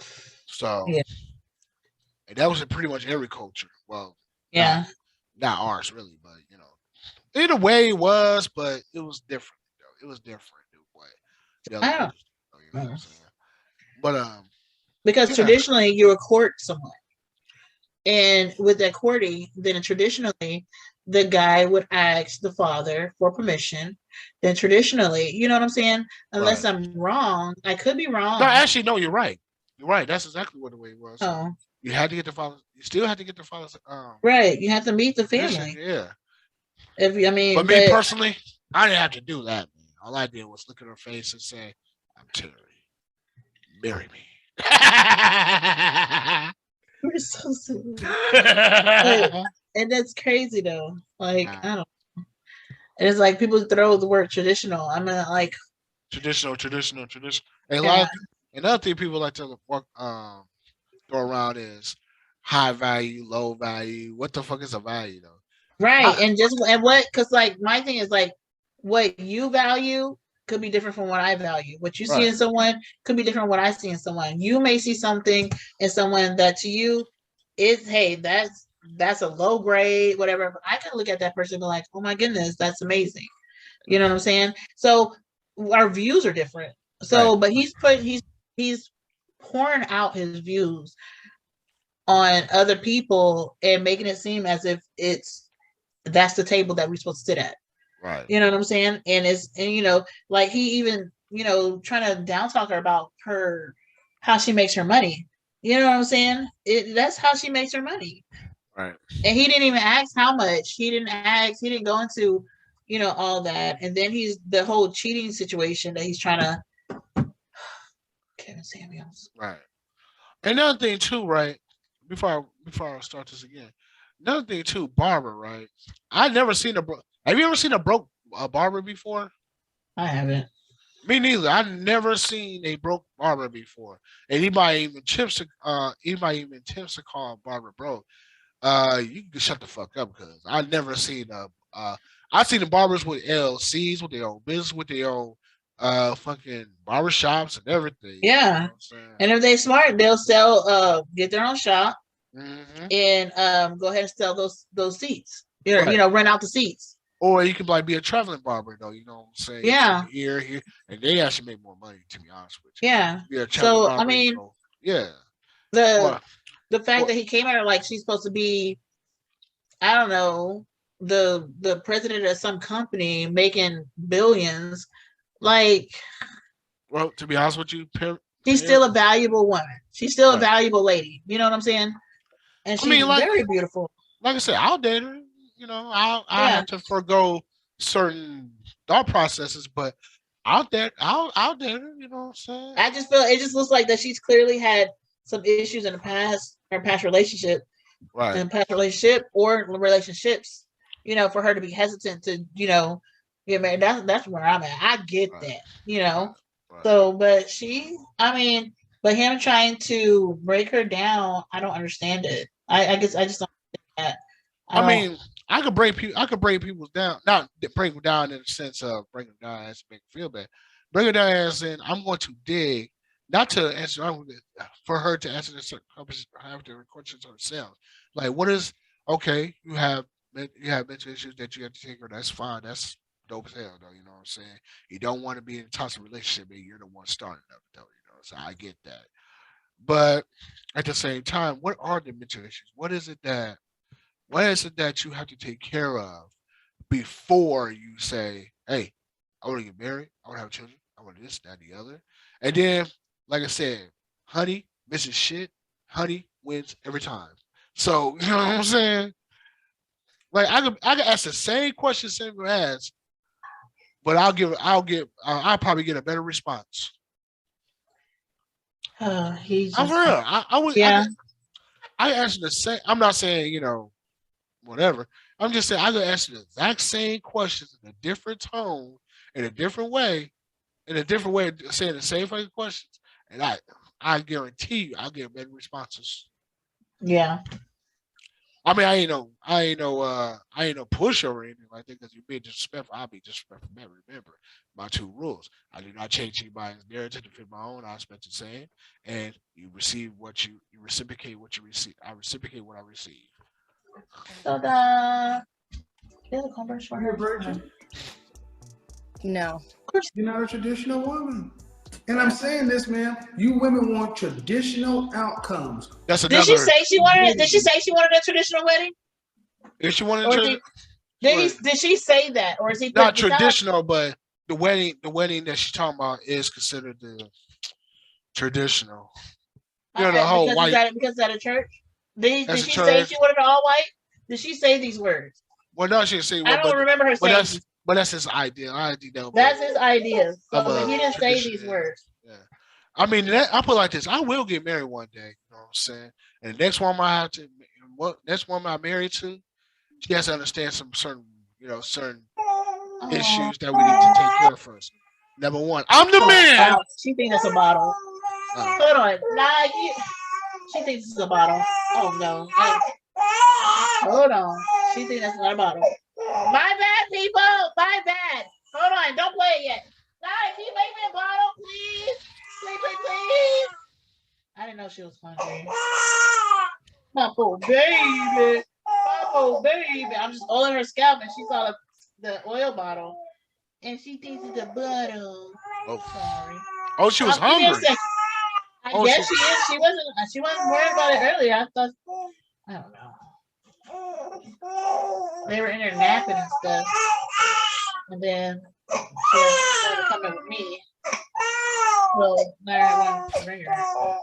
I'm saying? So Yeah. and that was in pretty much every culture. Well, Yeah. not ours really, but in a way it was, but it was different though. It was different in a way. The other I don't cultures, you know what I'm saying? But because yeah, traditionally you would court someone. And with that courting, then traditionally the guy would ask the father for permission. Then traditionally, you know what I'm saying? Unless right. I'm wrong, I could be No, wrong. actually, no, you're right. You're right. That's exactly what the way it was. Oh, You had to get the father. You still had to get the father's right. You have to meet the permission. family. Yeah. If I mean, But me but personally, I didn't have to do that. Man. All I did was look at her face and say, "I'm Terry. Marry me." we're so silly. And that's crazy though. Like Nah. I don't. And it's like people throw the word traditional. I mean, like traditional. And a yeah, lot of, another thing people like to throw around is high value, low value. What the fuck is a value though? right. And what? Because like my thing is like what you value could be different from what I value. What you see Right. in someone could be different from what I see in someone. You may see something in someone that to you is, hey, that's a low grade, whatever. But I can look at that person and be like, oh my goodness, that's amazing. You know what I'm saying? So our views are different. So, Right. but he's pouring out his views on other people and making it seem as if that's the table that we're supposed to sit at. Right. You know what I'm saying? And like he even, trying to down talk her about how she makes her money. You know what I'm saying? That's how she makes her money. Right. And he didn't even ask how much. He didn't go into, all that. And then he's the whole cheating situation that he's trying to Kevin Samuels. Right. Another thing too, right? Before I start this again, another thing too, barber, right? I never seen a. Have you ever seen a barber before? I haven't. Me neither. I never seen a broke barber before. Anybody even attempts to call a barber broke. You can shut the fuck up because I never seen a. I seen the barbers with LLCs with their own business with their own fucking barbershops and everything. You know Yeah. what I'm saying? And if they smart, they'll sell get their own shop Hmm. and go ahead and sell those seats. Right. Rent out the seats. Or you could like be a traveling barber though. You know what I'm saying? You Yeah. can here, and they actually make more money. To be honest with Yeah. you, be a traveling So I barber. mean So, yeah. the Or, the fact or that he came at her like she's supposed to be, I don't know, the president of some company making billions, like well, to be honest with you, she's still a valuable woman. She's still a right. valuable lady. You know what I'm saying? And I she's mean, very beautiful. like I said, I'll date her. You know, I Yeah. have to forego certain thought processes, but I'll date her. You know what I'm saying? I just feel it just looks like that she's clearly had some issues in the past, her past relationship Right. or relationships, for her to be hesitant to, get married. That's where I'm at. I get Right. that, Right. Right. So, but him trying to break her down, I don't understand it. I guess I just don't understand that. I mean, I could break people. I could break people down, not break them down in the sense of break them down as to make them feel bad. Break it down as in I'm going to dig, not to answer for her to answer the have the questions herself. Like, what is okay? You have mental issues that you have to take her. That's fine. That's dope as hell, though. You know what I'm saying? You don't want to be in a toxic relationship, but you're the one starting it, though. So I get that. But at the same time, what are the mental issues? What is it that you have to take care of before you say, "Hey, I want to get married. I want to have children. I want this, that, and the other." And then, like I said, honey misses shit. Honey wins every time. So you know what I'm saying? Like I could ask the same question Samuel asked, but I'll probably get a better response. He's I'm just for real. yeah. I answer the same. I'm not saying whatever. I'm just saying I could answer the exact same questions in a different tone, in a different way, of saying the same fucking questions, and I guarantee you I'll get better responses. Yeah. I mean, I ain't no pusher or anything like that. Because you're being disrespectful, I'll be disrespectful. Remember my two rules: I do not change anybody's narrative to fit my own. I expect the same, and you receive you reciprocate what you receive. I reciprocate what I receive. So the Converse for You're a her. virgin. No. You're not a traditional woman. And I'm saying this, man. You women want traditional outcomes. That's Did she another. say she wanted? Did she say she wanted a traditional wedding? If she wanted Or to, did she say that, or is he not putting it out? traditional, but the wedding that she's talking about is considered the traditional. You know, the whole because white. because at a church. Did That's a she say church. she wanted all white? Did she say these words? Well, no, she didn't say I what, don't remember her saying. but that's his idea. I think That's his idea. I'm So a he didn't say tradition- these words. Yeah. I mean, I put it like this: I will get married one day. You know what I'm saying? And the next woman next woman I marry to, she has to understand some certain issues that we need to take care of first. Number one, I'm the man. She thinks that's a bottle. Hold on. She thinks it's a bottle. Oh no. Hold on. She thinks that's not a bottle. My bad, people. My bad. Hold on. Don't play it yet. Can you make me a bottle, please? Please. I didn't know she was hungry. My poor baby. I'm just oiling her scalp and she saw the oil bottle. And she thinks it's a bottle. Oh, sorry. Oh, she was hungry. I guess she is. She wasn't worried about it earlier. I don't know. They were in there napping and stuff. And then she wanted to come in with me. Well, now her hair got long.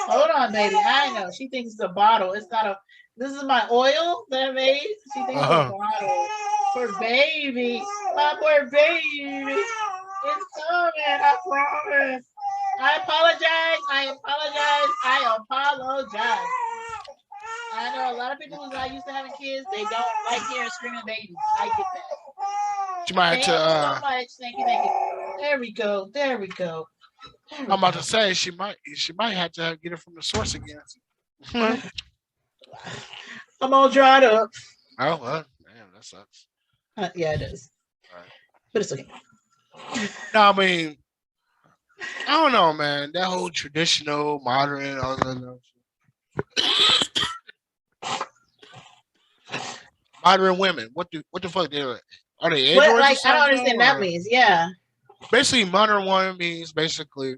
Hold on, baby. I know. She thinks it's a bottle. It's not a. This is my oil that I made. She thinks it's a bottle. Poor baby. My poor baby. It's coming. I promise. I apologize. I know a lot of people who's not used to having kids, they don't like hearing screaming babies. I get that. She might have Thank to. you so much. Thank you. Thank you. There we go. There we go. There we I'm about go. to say she might have to get it from the source again. Oh I'm all dried up. well, damn, that sucks. Yeah, it is. Right. But it's okay. No, I mean, I don't know, man. That whole traditional, modern, all that modern women. What the fuck they are they What, androids or like, I don't something? understand that Or- means. Yeah. Basically, modern woman means basically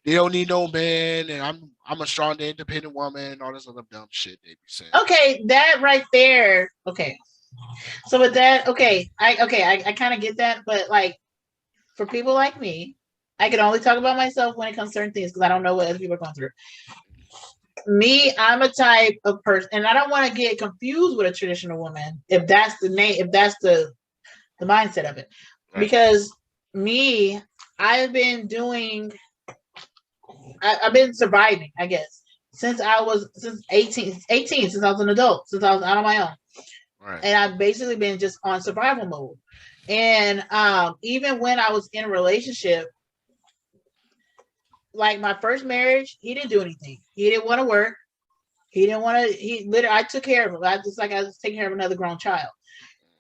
they don't need no man, and I'm a strong, independent woman, and all this other dumb shit they be saying. Okay, that right there. Okay. So with that, I kind of get that, but like for people like me, I can only talk about myself when it comes to certain things because I don't know what other people are going through. Me, I'm a type of person, and I don't want to get confused with a traditional woman if that's the name, if that's the mindset of it. Right. Because me, I've been doing, I've been surviving, I guess, since 18, since I was an adult, since I was out on my own. Right. And I've basically been just on survival mode. And even when I was in a relationship, like my first marriage, he didn't do anything. He didn't want to work. He didn't want to. He literally, I took care of him. I was taking care of another grown child,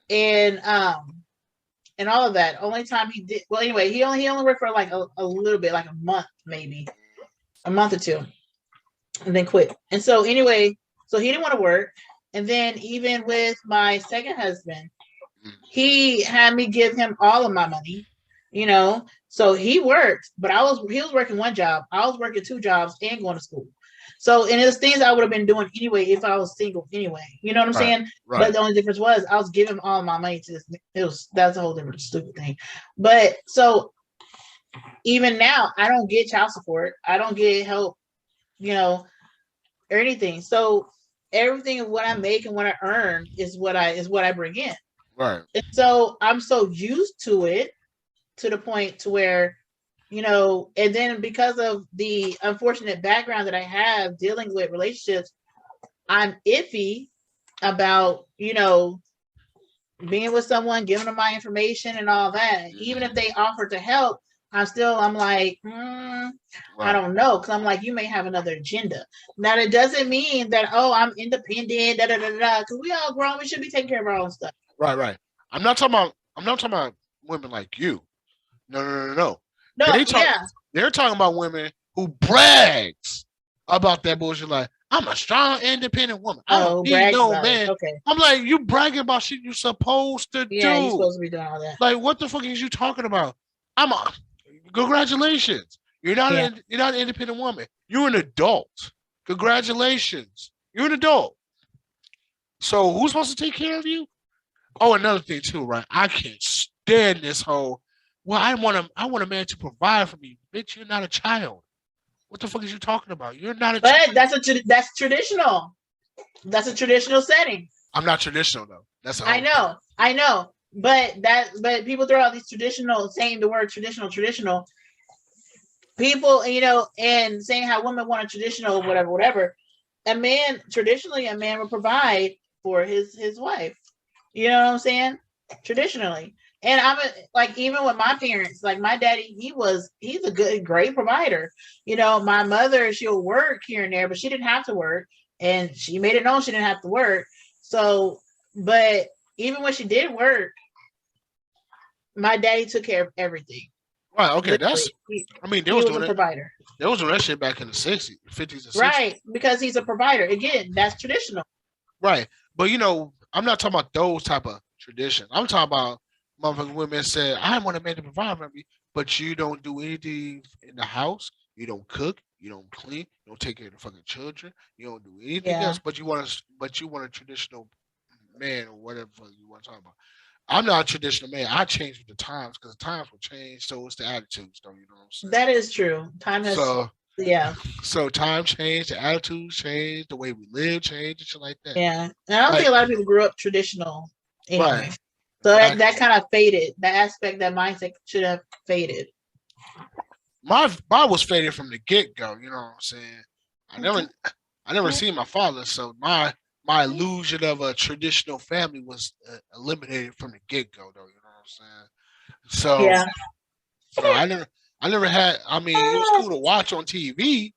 and all of that. Only time he did. Well, anyway, he only worked for like a little bit, like a month, maybe a month or two, and then quit. And so anyway, so he didn't want to work. And then even with my second husband, he had me give him all of my money, you know. So he worked, but he was working one job. I was working two jobs and going to school. So, and it's things I would have been doing anyway if I was single anyway. You know what I'm saying? Right. But the only difference was I was giving all my money to this. That's a whole different stupid thing. But so even now, I don't get child support. I don't get help, you know, or anything. So everything of what I make and what I earn is what I bring in. Right. And so I'm so used to it to the point to where, you know, and then because of the unfortunate background that I have dealing with relationships, I'm iffy about, you know, being with someone, giving them my information and all that. Even if they offer to help, I'm like, I don't know. Cause I'm like, you may have another agenda. Now that doesn't mean that, oh, I'm independent, cause we all grown, we should be taking care of our own stuff. Right. I'm not talking about women like you. No. No, They're talking about women who brags about that bullshit. Like, I'm a strong, independent woman. I don't need no man. Okay. I'm like, you bragging about shit you're supposed to do. Yeah, you're supposed to be doing all that. Like, what the fuck is you talking about? Congratulations. You're not an independent woman. You're an adult. Congratulations. You're an adult. So who's supposed to take care of you? Oh, another thing too, right? I can't stand this whole. Well, I want a man to provide for me. Bitch, you're not a child. What the fuck is you talking about? You're not a child. But that's traditional. That's a traditional setting. I'm not traditional though. That's I know. But people throw out these traditional, saying the word traditional. People, you know, and saying how women want a traditional, whatever. Traditionally, a man will provide for his wife. You know what I'm saying? Traditionally. And like, even with my parents, like my daddy, he's a great provider. You know, my mother, she'll work here and there, but she didn't have to work. And she made it known she didn't have to work. So, but even when she did work, my daddy took care of everything. Right, okay, they was doing a provider. They was doing that shit back in the 50s and 60s. Right, because he's a provider. Again, that's traditional. Right, but you know, I'm not talking about those type of traditions. I'm talking about motherfucking women said, I want a man to provide for me, but you don't do anything in the house. You don't cook. You don't clean. You don't take care of the fucking children. You don't do anything else. But you want a traditional man or whatever you want to talk about. I'm not a traditional man. I change with the times because the times will change. So it's the attitudes, though. You know what I'm saying? That is true. Time has. So time changed, the attitudes changed, the way we live changed, and shit like that. Yeah, and I don't think a lot of people grew up traditional. Anyway. Right. So that kind of faded. That aspect, that mindset should have faded. My was faded from the get go. You know what I'm saying? I never seen my father, so my illusion of a traditional family was eliminated from the get go. Though, you know what what I'm saying? So, Yeah. I never had. I mean, it was cool to watch on TV,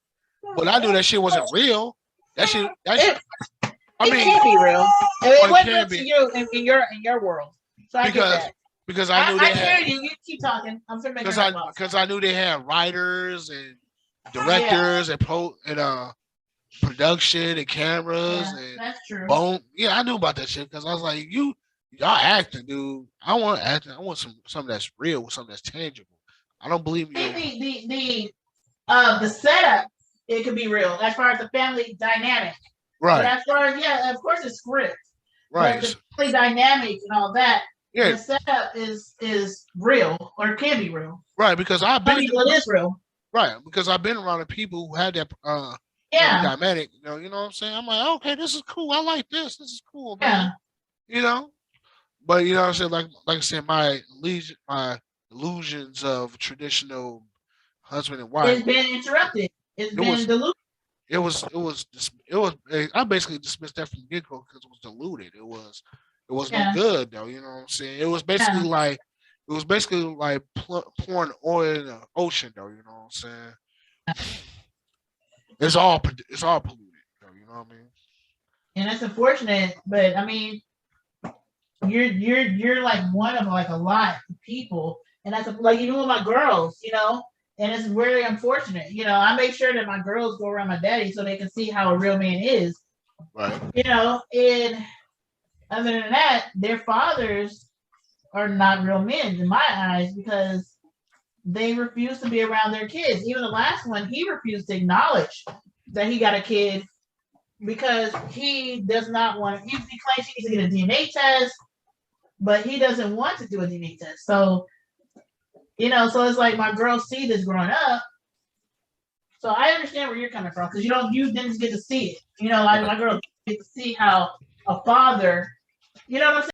but I knew that shit wasn't real. That shit. I It mean, can be real. it It wasn't can real be to you in your world. So I get because that. because I knew they I had hear you. You keep talking. I'm finna make because I knew they had writers and directors and production and cameras Yeah, and that's true. bone. Yeah, I knew about that shit because I was like, y'all acting, dude. I want acting. I want something that's real, something that's tangible. I don't believe you. The setup, it could be real as far as the family dynamic. But Right, as far as of course it's script. But right. the family dynamic and all that, Yeah, the setup is real or can be real. right. Because I've I been mean, it is real. right because I've been around the people who had that Yeah, dynamic. You know what I'm saying? I'm like, okay, this is cool. I like this. This is cool, man. yeah. You know. But you know what I'm saying? Like I said, my illusions of traditional husband and wife. It's been interrupted. It's It been was diluted. I basically dismissed that from the get go because it was diluted. It was no Yeah, good though. You know what I'm saying? It was yeah. basically like pouring oil in the ocean though. You know what I'm saying? It's all polluted though. You know what I mean? And that's unfortunate. But I mean, you're like one of like a lot of people, and that's like even with my girls, and it's very unfortunate. I make sure that my girls go around my daddy so they can see how a real man is. Right. And other than that, their fathers are not real men in my eyes because they refuse to be around their kids. Even the last one, he refused to acknowledge that he got a kid because he does not want. He claims he needs to get a DNA test, but he doesn't want to do a DNA test. So, so it's like my girls see this growing up. So I understand where you're coming from because you didn't get to see it. Like my girls get to see how a father, you know what I'm saying?